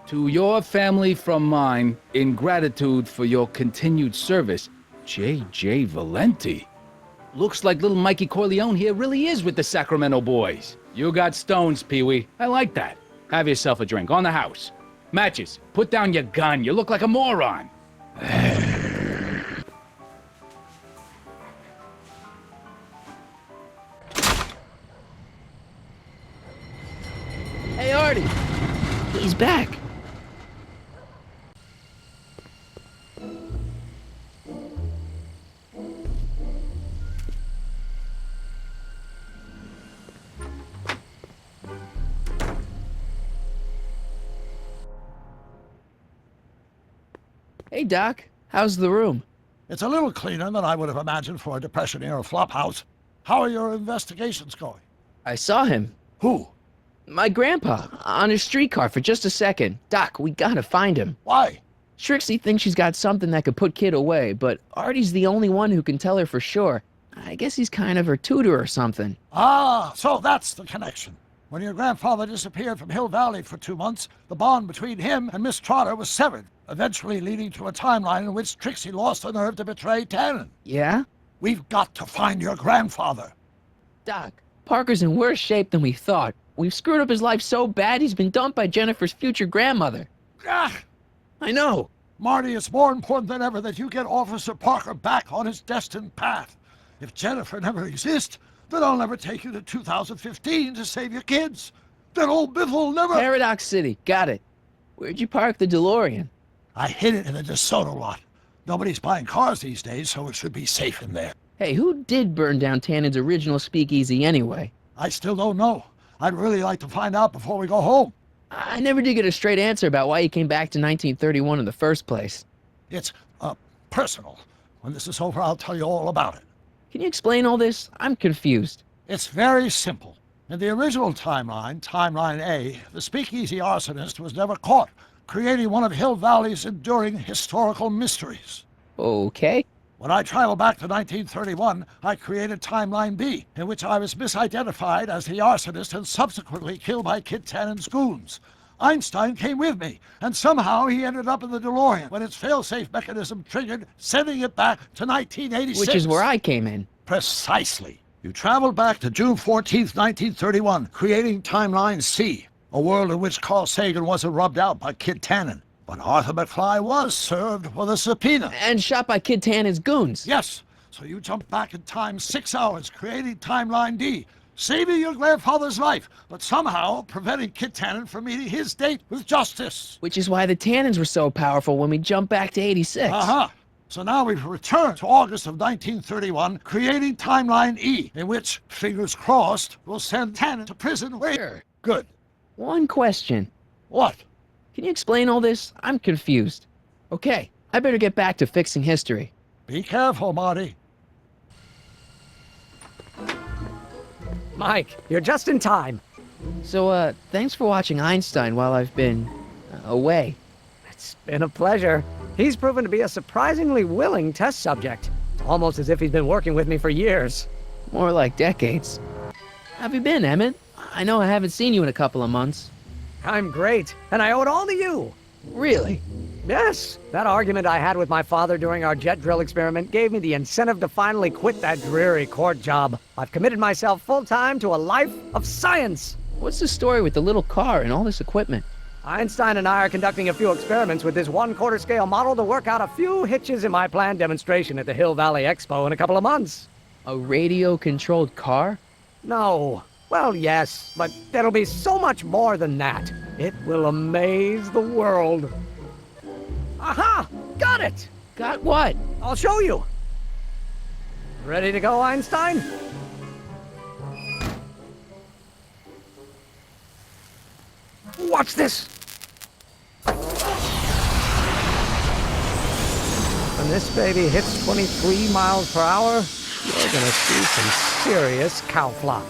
To your family from mine, in gratitude for your continued service, J.J. Valenti. Looks like little Mikey Corleone here really is with the Sacramento boys. You got stones, Pee-wee. I like that. Have yourself a drink on the house. Matches, put down your gun. You look like a moron. Hey, Artie. He's back. Hey, Doc. How's the room? It's a little cleaner than I would have imagined for a Depression-era flophouse. How are your investigations going? I saw him. Who? My grandpa, on his streetcar for just a second. Doc, we gotta find him. Why? Trixie thinks she's got something that could put Kid away, but Artie's the only one who can tell her for sure. I guess he's kind of her tutor or something. Ah, so that's the connection. When your grandfather disappeared from Hill Valley for 2 months, the bond between him and Miss Trotter was severed, eventually leading to a timeline in which Trixie lost the nerve to betray Tannen. Yeah? We've got to find your grandfather. Doc, Parker's in worse shape than we thought. We've screwed up his life so bad he's been dumped by Jennifer's future grandmother. Ah! I know. Marty, it's more important than ever that you get Officer Parker back on his destined path. If Jennifer never exists, then I'll never take you to 2015 to save your kids. Then old Biff will never— Paradox City, got it. Where'd you park the DeLorean? I hid it in the DeSoto lot. Nobody's buying cars these days, so it should be safe in there. Hey, who did burn down Tannen's original speakeasy anyway? I still don't know. I'd really like to find out before we go home. I never did get a straight answer about why he came back to 1931 in the first place. It's, personal. When this is over, I'll tell you all about it. Can you explain all this? I'm confused. It's very simple. In the original timeline, Timeline A, the speakeasy arsonist was never caught, creating one of Hill Valley's enduring historical mysteries. Okay. When I traveled back to 1931, I created Timeline B, in which I was misidentified as the arsonist and subsequently killed by Kid Tannen's goons. Einstein came with me, and somehow he ended up in the DeLorean when its fail-safe mechanism triggered, sending it back to 1986. Which is where I came in. Precisely. You traveled back to June 14th, 1931, creating Timeline C, a world in which Carl Sagan wasn't rubbed out by Kid Tannen. But Arthur McFly was served with a subpoena. And shot by Kid Tannen's goons. Yes. So you jumped back in time 6 hours, creating Timeline D, saving your grandfather's life, but somehow preventing Kid Tannen from meeting his date with justice. Which is why the Tannens were so powerful when we jumped back to 86. Uh-huh. So now we've returned to August of 1931, creating Timeline E, in which, fingers crossed, we'll send Tannen to prison where? Good. One question. What? Can you explain all this? I'm confused. Okay, I better get back to fixing history. Be careful, Marty. Mike, you're just in time. So, thanks for watching Einstein while I've been away. It's been a pleasure. He's proven to be a surprisingly willing test subject. Almost as if he's been working with me for years. More like decades. How have you been, Emmett? I know I haven't seen you in a couple of months. I'm great, and I owe it all to you. Really? Yes. That argument I had with my father during our jet drill experiment gave me the incentive to finally quit that dreary court job. I've committed myself full-time to a life of science. What's the story with the little car and all this equipment? Einstein and I are conducting a few experiments with this 1/4 scale model to work out a few hitches in my planned demonstration at the Hill Valley Expo in a couple of months. A radio-controlled car? No. Well, yes, but there'll be so much more than that. It will amaze the world. Aha! Got it! Got what? I'll show you. Ready to go, Einstein? Watch this! When this baby hits 23 miles per hour, you're gonna see some serious cow flop.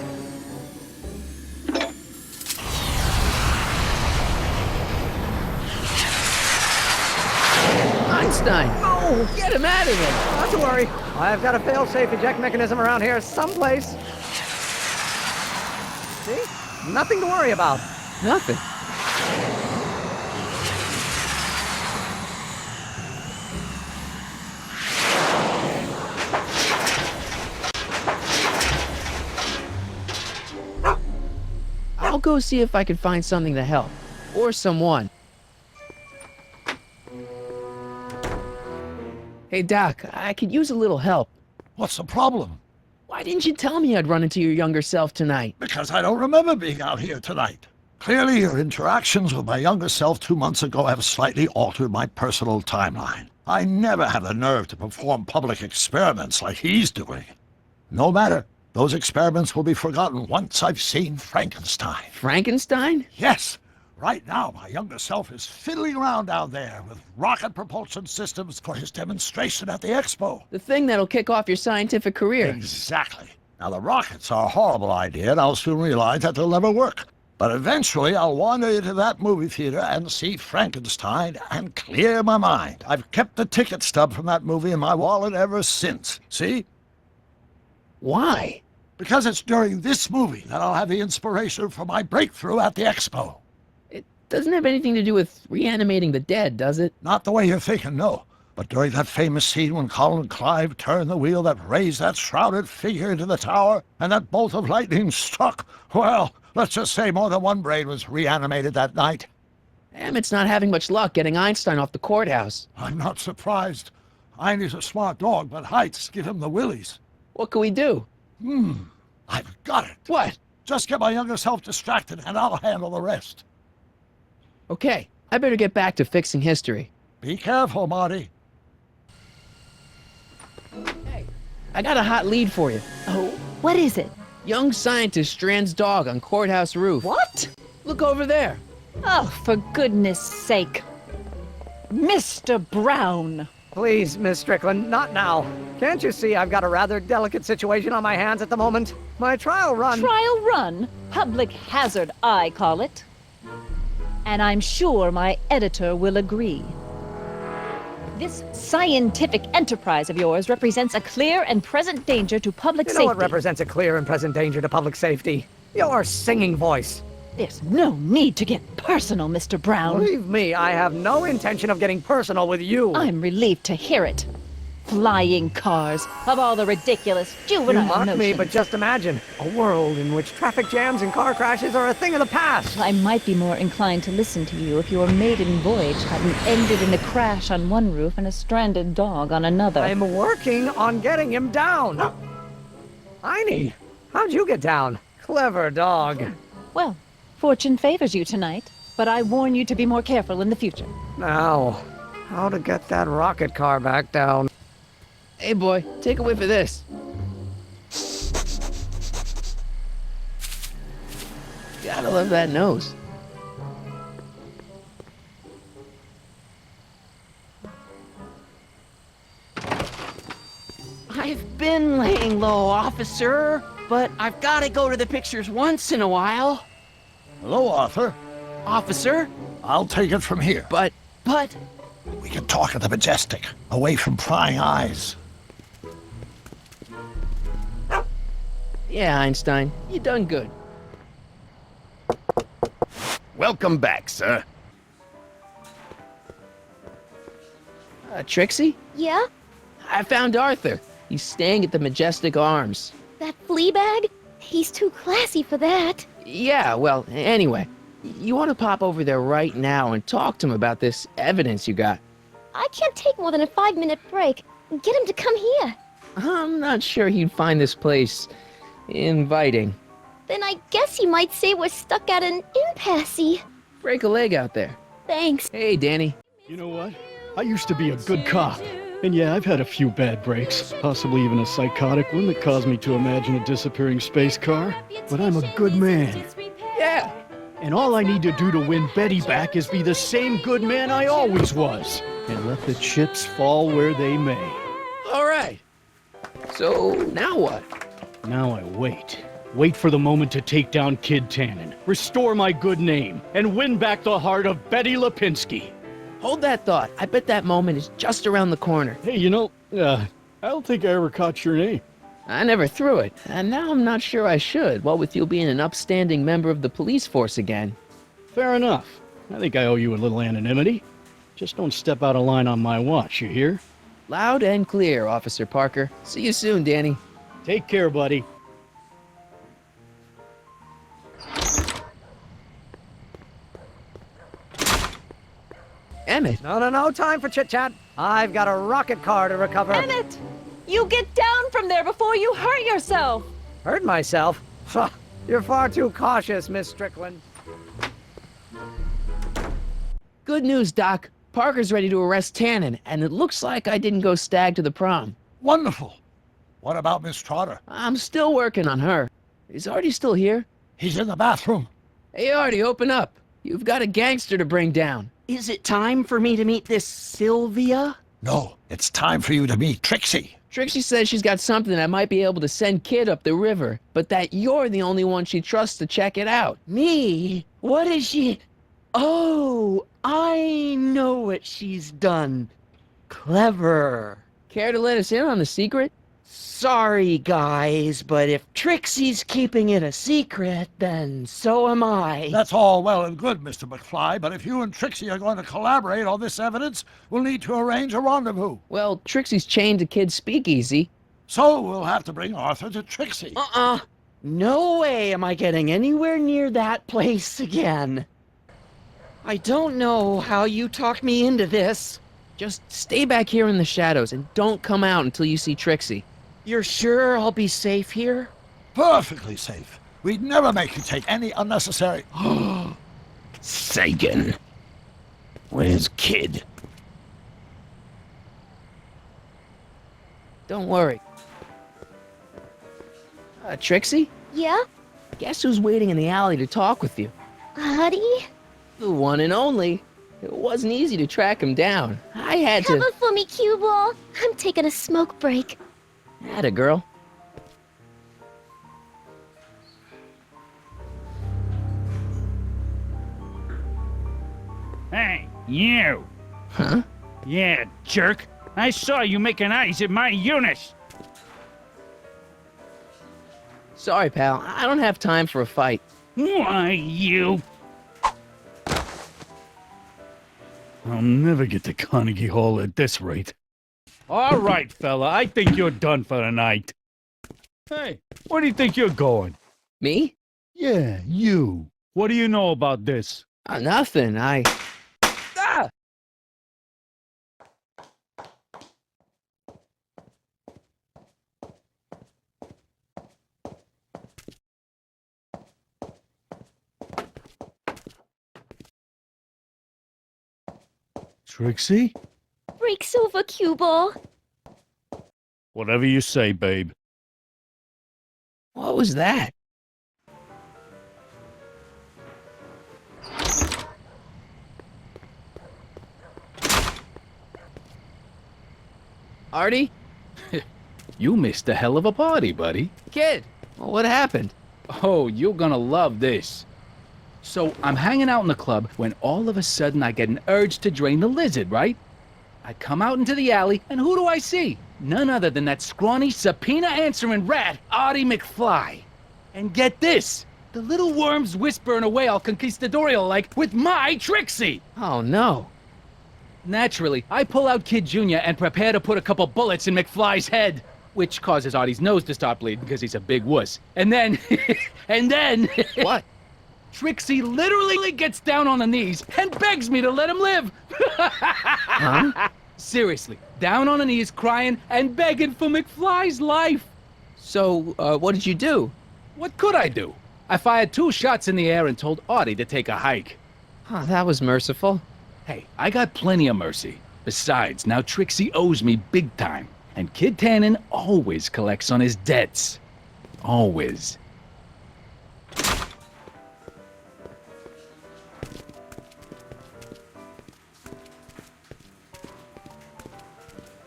Einstein! Oh! Get him out of there! Not to worry. I've got a fail-safe eject mechanism around here someplace. See? Nothing to worry about. Nothing. I'll go see if I can find something to help. Or someone. Hey, Doc, I could use a little help. What's the problem? Why didn't you tell me I'd run into your younger self tonight? Because I don't remember being out here tonight. Clearly, your interactions with my younger self 2 months ago have slightly altered my personal timeline. I never had the nerve to perform public experiments like he's doing. No matter. Those experiments will be forgotten once I've seen Frankenstein. Frankenstein? Yes. Right now, my younger self is fiddling around down there with rocket propulsion systems for his demonstration at the expo. The thing that'll kick off your scientific career. Exactly. Now, the rockets are a horrible idea, and I'll soon realize that they'll never work. But eventually I'll wander into that movie theater and see Frankenstein and clear my mind. I've kept the ticket stub from that movie in my wallet ever since. See? Why? Because it's during this movie that I'll have the inspiration for my breakthrough at the expo. It doesn't have anything to do with reanimating the dead, does it? Not the way you're thinking, no. But during that famous scene when Colin Clive turned the wheel that raised that shrouded figure into the tower, and that bolt of lightning struck, well, let's just say more than one brain was reanimated that night. Emmett's not having much luck getting Einstein off the courthouse. I'm not surprised. Einstein's a smart dog, but heights give him the willies. What can we do? I've got it. What? Just get my younger self distracted, and I'll handle the rest. Okay, I better get back to fixing history. Be careful, Marty. Hey, I got a hot lead for you. Oh, what is it? Young scientist strands dog on courthouse roof. What? Look over there. Oh, for goodness sake. Mr. Brown. Please, Miss Strickland, not now. Can't you see I've got a rather delicate situation on my hands at the moment? My trial run... Trial run? Public hazard, I call it. And I'm sure my editor will agree. This scientific enterprise of yours represents a clear and present danger to public safety. You know what represents a clear and present danger to public safety? Your singing voice. There's no need to get personal, Mr. Brown. Believe me, I have no intention of getting personal with you. I'm relieved to hear it. Flying cars, of all the ridiculous juvenile You mock notions. me, but just imagine a world in which traffic jams and car crashes are a thing of the past. I might be more inclined to listen to you if your maiden voyage hadn't ended in a crash on one roof and a stranded dog on another. I'm working on getting him down. Heine, how'd you get down? Clever dog. Well, fortune favors you tonight, but I warn you to be more careful in the future. Now, how to get that rocket car back down? Hey, boy, take a whiff of this. Gotta love that nose. I've been laying low, officer, but I've got to go to the pictures once in a while. Hello, Arthur. Officer? I'll take it from here. But... We can talk at the Majestic, away from prying eyes. Yeah, Einstein, you done good. Welcome back, sir. Trixie? Yeah? I found Arthur. He's staying at the Majestic Arms. That flea bag? He's too classy for that. Yeah, well, anyway. You want to pop over there right now and talk to him about this evidence you got? I can't take more than a 5-minute break. Get him to come here. I'm not sure he'd find this place inviting. Then I guess he might say we're stuck at an impasse. Break a leg out there. Thanks. Hey, Danny. You know what? I used to be a good cop. And yeah, I've had a few bad breaks, possibly even a psychotic one that caused me to imagine a disappearing space car. But I'm a good man. Yeah. And all I need to do to win Betty back is be the same good man I always was. And let the chips fall where they may. All right. So, now what? Now I wait. Wait for the moment to take down Kid Tannen, restore my good name, and win back the heart of Betty Lipinski. Hold that thought. I bet that moment is just around the corner. Hey, you know, I don't think I ever caught your name. I never threw it, and now I'm not sure I should, what with you being an upstanding member of the police force again. Fair enough. I think I owe you a little anonymity. Just don't step out of line on my watch, you hear? Loud and clear, Officer Parker. See you soon, Danny. Take care, buddy. Emmett. No time for chit-chat. I've got a rocket car to recover. Emmett! You get down from there before you hurt yourself! Hurt myself? You're far too cautious, Miss Strickland. Good news, Doc. Parker's ready to arrest Tannen, and it looks like I didn't go stag to the prom. Wonderful. What about Miss Trotter? I'm still working on her. Is Artie still here? He's in the bathroom. Hey, Artie, open up. You've got a gangster to bring down. Is it time for me to meet this Sylvia? No, it's time for you to meet Trixie. Trixie says she's got something that might be able to send Kid up the river, but that you're the only one she trusts to check it out. Me? What is she? Oh, I know what she's done. Clever. Care to let us in on the secret? Sorry, guys, but if Trixie's keeping it a secret, then so am I. That's all well and good, Mr. McFly, but if you and Trixie are going to collaborate on this evidence, we'll need to arrange a rendezvous. Well, Trixie's chained to Kid's speakeasy. So we'll have to bring Arthur to Trixie. No way am I getting anywhere near that place again. I don't know how you talked me into this. Just stay back here in the shadows and don't come out until you see Trixie. You're sure I'll be safe here? Perfectly safe. We'd never make you take any unnecessary... Sagan. Where's Kid? Don't worry. Trixie? Yeah? Guess who's waiting in the alley to talk with you? Huddy? The one and only. It wasn't easy to track him down. I had to... Cover for me, cue ball. I'm taking a smoke break. Atta girl. Hey, you! Huh? Yeah, jerk. I saw you making eyes at my Eunice. Sorry, pal. I don't have time for a fight. Why, you... I'll never get to Carnegie Hall at this rate. All right, fella, I think you're done for the night. Hey, where do you think you're going? Me? Yeah, you. What do you know about this? Nothing. Ah! Trixie? Break's over, cue ball. Whatever you say, babe. What was that? Artie? You missed a hell of a party, buddy. Kid! Well, what happened? Oh, you're gonna love this. So, I'm hanging out in the club when all of a sudden I get an urge to drain the lizard, right? I come out into the alley, and who do I see? None other than that scrawny, subpoena-answering rat, Marty McFly. And get this! The little worm's whispering away all conquistadorial-like with my Trixie! Oh, no. Naturally, I pull out Kid Jr. and prepare to put a couple bullets in McFly's head, which causes Artie's nose to start bleeding because he's a big wuss. And then... What? Trixie literally gets down on the knees and begs me to let him live. Huh? Seriously, down on the knees, crying and begging for McFly's life. So, what did you do? What could I do? I fired 2 shots in the air and told Artie to take a hike. Oh, that was merciful. Hey, I got plenty of mercy. Besides, now Trixie owes me big time. And Kid Tannen always collects on his debts. Always.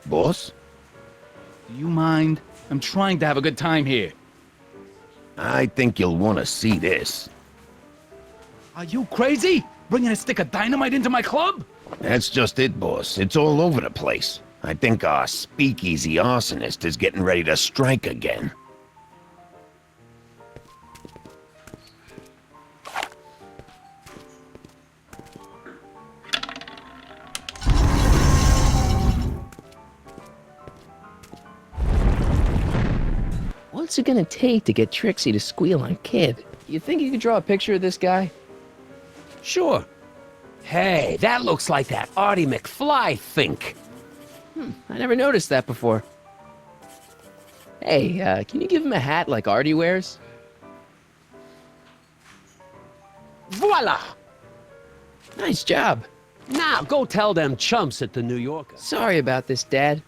Boss? Do you mind? I'm trying to have a good time here. I think you'll want to see this. Are you crazy? Bringing a stick of dynamite into my club? That's just it, boss. It's all over the place. I think our speakeasy arsonist is getting ready to strike again. What's it gonna take to get Trixie to squeal on Kid? You think you could draw a picture of this guy? Sure. Hey, that looks like that Marty McFly think. I never noticed that before. Hey, can you give him a hat like Artie wears? Voila! Nice job. Now, go tell them chumps at the New Yorker. Sorry about this, Dad.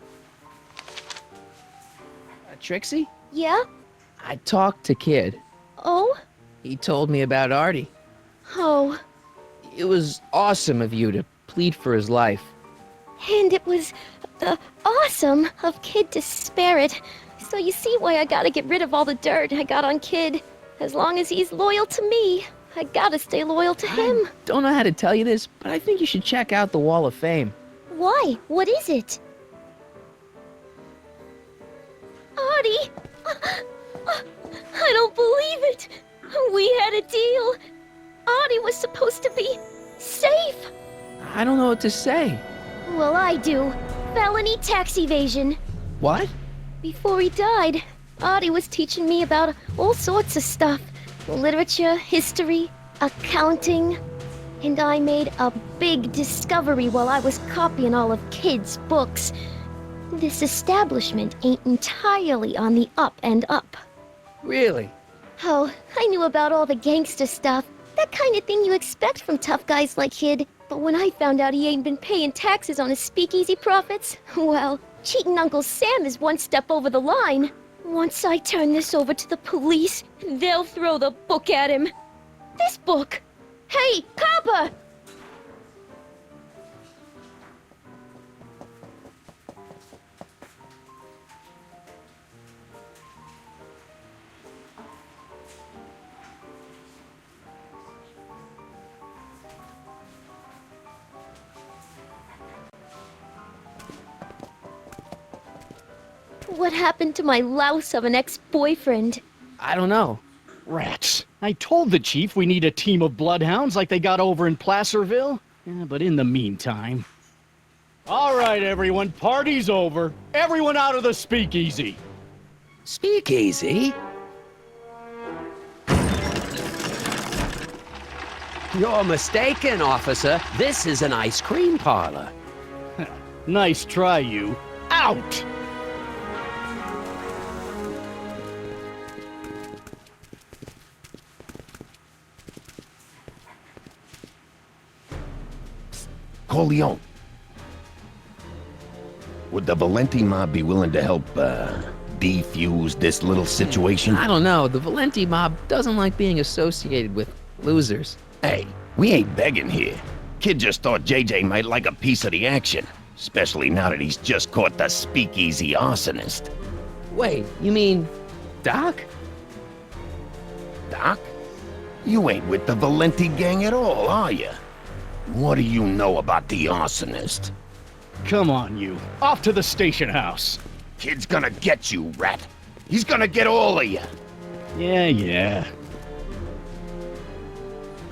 Trixie? Yeah? I talked to Kid. Oh? He told me about Artie. Oh. It was awesome of you to plead for his life. And it was awesome of Kid to spare it. So you see why I gotta get rid of all the dirt I got on Kid. As long as he's loyal to me, I gotta stay loyal to him. Don't know how to tell you this, but I think you should check out the Wall of Fame. Why? What is it? Artie! I don't believe it! We had a deal! Artie was supposed to be safe! I don't know what to say. Well, I do. Felony tax evasion. What? Before he died, Artie was teaching me about all sorts of stuff. Literature, history, accounting. And I made a big discovery while I was copying all of Kid's books. This establishment ain't entirely on the up and up. Really? Oh, I knew about all the gangster stuff. That kind of thing you expect from tough guys like Kid. But when I found out he ain't been paying taxes on his speakeasy profits, well, cheating Uncle Sam is one step over the line. Once I turn this over to the police, they'll throw the book at him. This book! Hey, copper! What happened to my louse of an ex-boyfriend? I don't know. Rats. I told the chief we need a team of bloodhounds like they got over in Placerville. Yeah, but in the meantime... All right, everyone, party's over. Everyone out of the speakeasy. Speakeasy? You're mistaken, officer. This is an ice cream parlor. Nice try, you. Out! Corleone. Would the Valenti mob be willing to help, defuse this little situation? I don't know. The Valenti mob doesn't like being associated with losers. Hey, we ain't begging here. Kid just thought JJ might like a piece of the action, especially now that he's just caught the speakeasy arsonist. Wait, you mean Doc? Doc? You ain't with the Valenti gang at all, are you? What do you know about the arsonist? Come on, you. Off to the station house. Kid's gonna get you, rat. He's gonna get all of you. Yeah.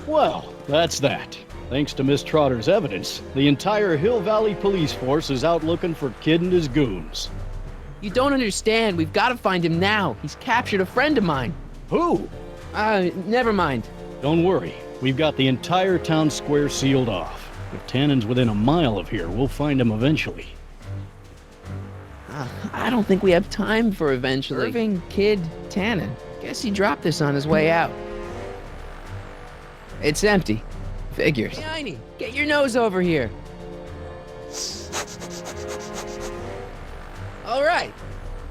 Well, that's that. Thanks to Miss Trotter's evidence, the entire Hill Valley police force is out looking for Kid and his goons. You don't understand. We've got to find him now. He's captured a friend of mine. Who? Never mind. Don't worry. We've got the entire town square sealed off. If Tannen's within a mile of here, we'll find him eventually. I don't think we have time for eventually. Irving, Kid, Tannen. Guess he dropped this on his way out. It's empty. Figures. Hey, Heine, get your nose over here. All right.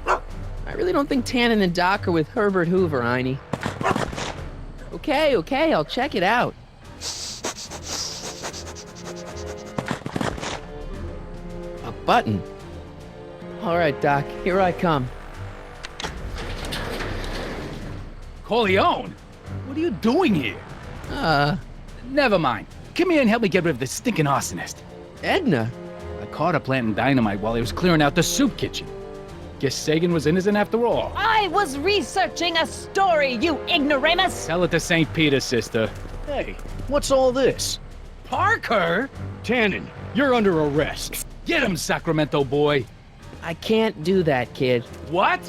I really don't think Tannen and Doc are with Herbert Hoover, Heine. Okay, I'll check it out. A button. All right, Doc, here I come. Corleone? What are you doing here? Never mind. Come here and help me get rid of this stinking arsonist. Edna? I caught her planting dynamite while he was clearing out the soup kitchen. Guess Sagan was innocent after all. I was researching a story, you ignoramus! Tell it to St. Peter, sister. Hey, what's all this? Parker? Tannen, you're under arrest. Get him, Sacramento boy. I can't do that, kid. What?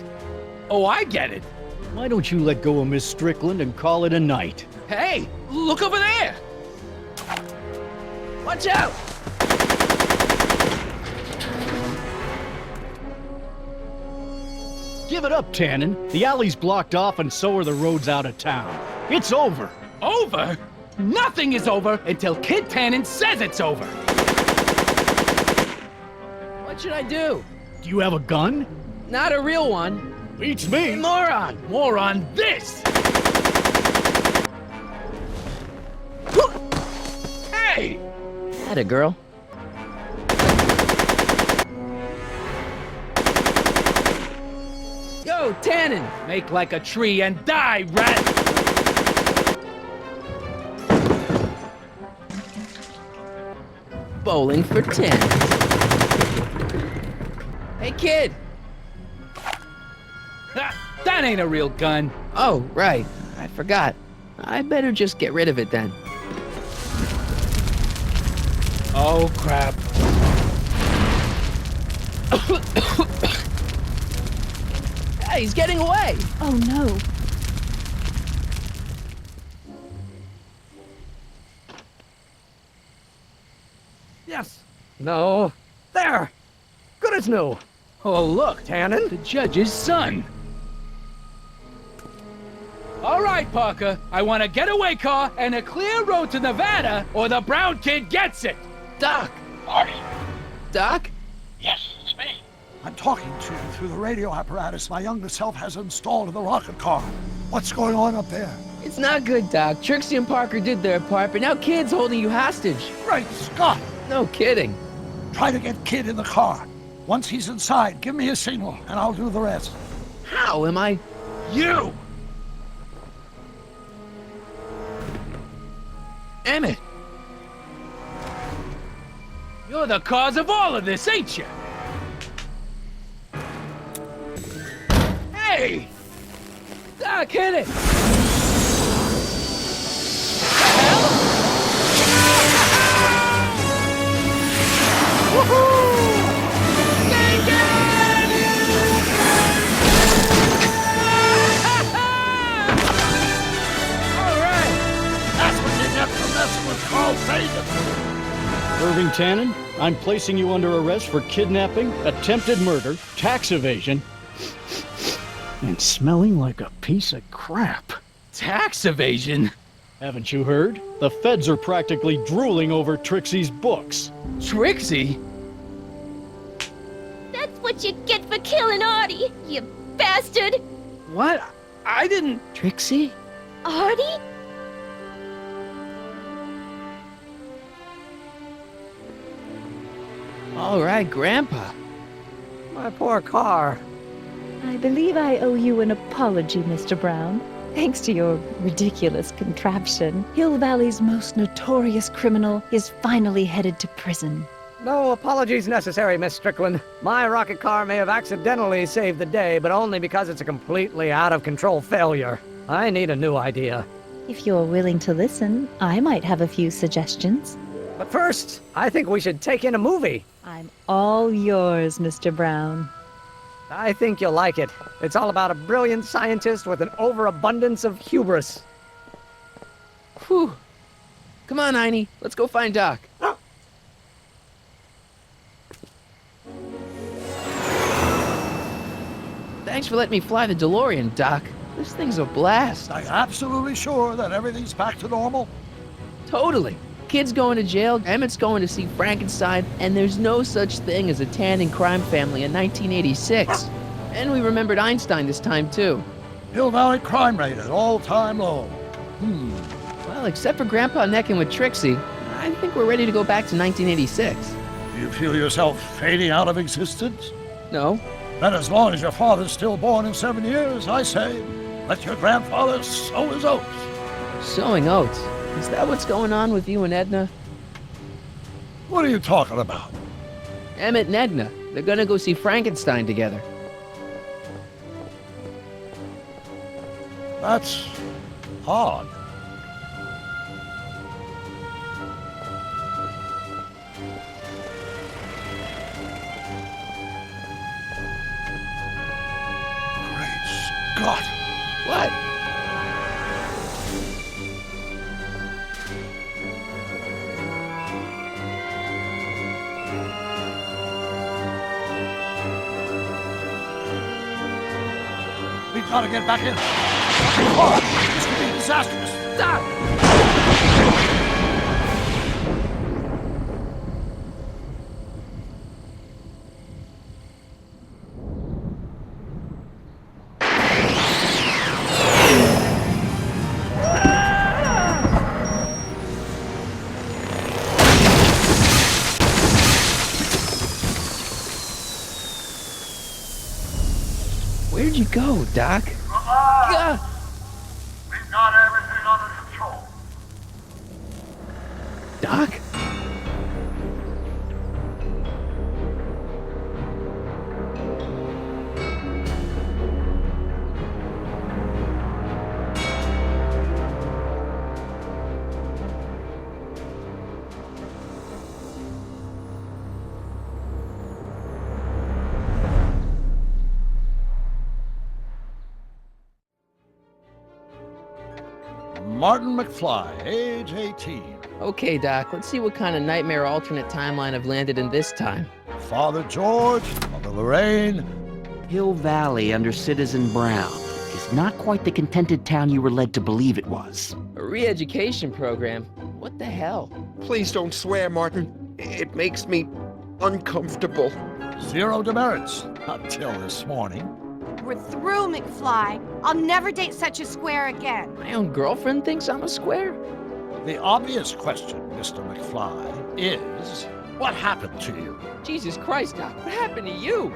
Oh, I get it. Why don't you let go of Miss Strickland and call it a night? Hey, look over there! Watch out! Give it up, Tannen. The alley's blocked off and so are the roads out of town. It's over. Over? Nothing is over until Kid Tannen says it's over. What should I do? Do you have a gun? Not a real one. Beats me. Hey, moron! More on this! Hey! Atta girl. Yo, Tannen! Make like a tree and die, rat! Bowling for 10. Hey, kid! Ha, that ain't a real gun. Oh, right. I forgot. I better just get rid of it then. Oh, crap. Hey, he's getting away! Oh no. Yes. No. There. Good as new. Oh, look. Tannen? The judge's son. All right, Parker. I want a getaway car and a clear road to Nevada, or the brown kid gets it. Doc! Marty? Doc? Yes, it's me. I'm talking to you through the radio apparatus my younger self has installed in the rocket car. What's going on up there? It's not good, Doc. Trixie and Parker did their part, but now Kid's holding you hostage. Great Scott! No kidding. Try to get Kid in the car. Once he's inside, give me a signal, and I'll do the rest. How am I... You! Emmett! You're the cause of all of this, ain't you? Hey! Doc, hit it! Irving Tannen, I'm placing you under arrest for kidnapping, attempted murder, tax evasion, and smelling like a piece of crap. Tax evasion? Haven't you heard? The feds are practically drooling over Trixie's books. Trixie? That's what you get for killing Artie, you bastard! What? I didn't... Trixie? Artie? All right, Grandpa. My poor car. I believe I owe you an apology, Mr. Brown. Thanks to your ridiculous contraption, Hill Valley's most notorious criminal is finally headed to prison. No apologies necessary, Miss Strickland. My rocket car may have accidentally saved the day, but only because it's a completely out-of-control failure. I need a new idea. If you're willing to listen, I might have a few suggestions. But first, I think we should take in a movie. I'm all yours, Mr. Brown. I think you'll like it. It's all about a brilliant scientist with an overabundance of hubris. Whew. Come on, Einie. Let's go find Doc. Thanks for letting me fly the DeLorean, Doc. This thing's a blast. Are you absolutely sure that everything's back to normal? Totally. Kid's going to jail, Emmett's going to see Frankenstein, and there's no such thing as a Tannen crime family in 1986. And we remembered Einstein this time, too. Hill Valley crime rate at all-time low. Well, except for Grandpa necking with Trixie, I think we're ready to go back to 1986. Do you feel yourself fading out of existence? No. Then as long as your father's still born in 7 years, I say, let your grandfather sow his oats. Sowing oats? Is that what's going on with you and Edna? What are you talking about? Emmett and Edna. They're gonna go see Frankenstein together. That's odd. Great Scott! What? We've got to get back in. Oh, this could be disastrous. Stop! Where'd Where'd you go, Doc? We've got everything under control. Doc? Martin McFly, age 18. Okay, Doc, let's see what kind of nightmare alternate timeline I've landed in this time. Father George, Mother Lorraine. Hill Valley under Citizen Brown is not quite the contented town you were led to believe it was. A re-education program? What the hell? Please don't swear, Martin. It makes me uncomfortable. Zero demerits until this morning. We're through, McFly. I'll never date such a square again. My own girlfriend thinks I'm a square? The obvious question, Mr. McFly, is what happened to you? Jesus Christ, Doc, what happened to you?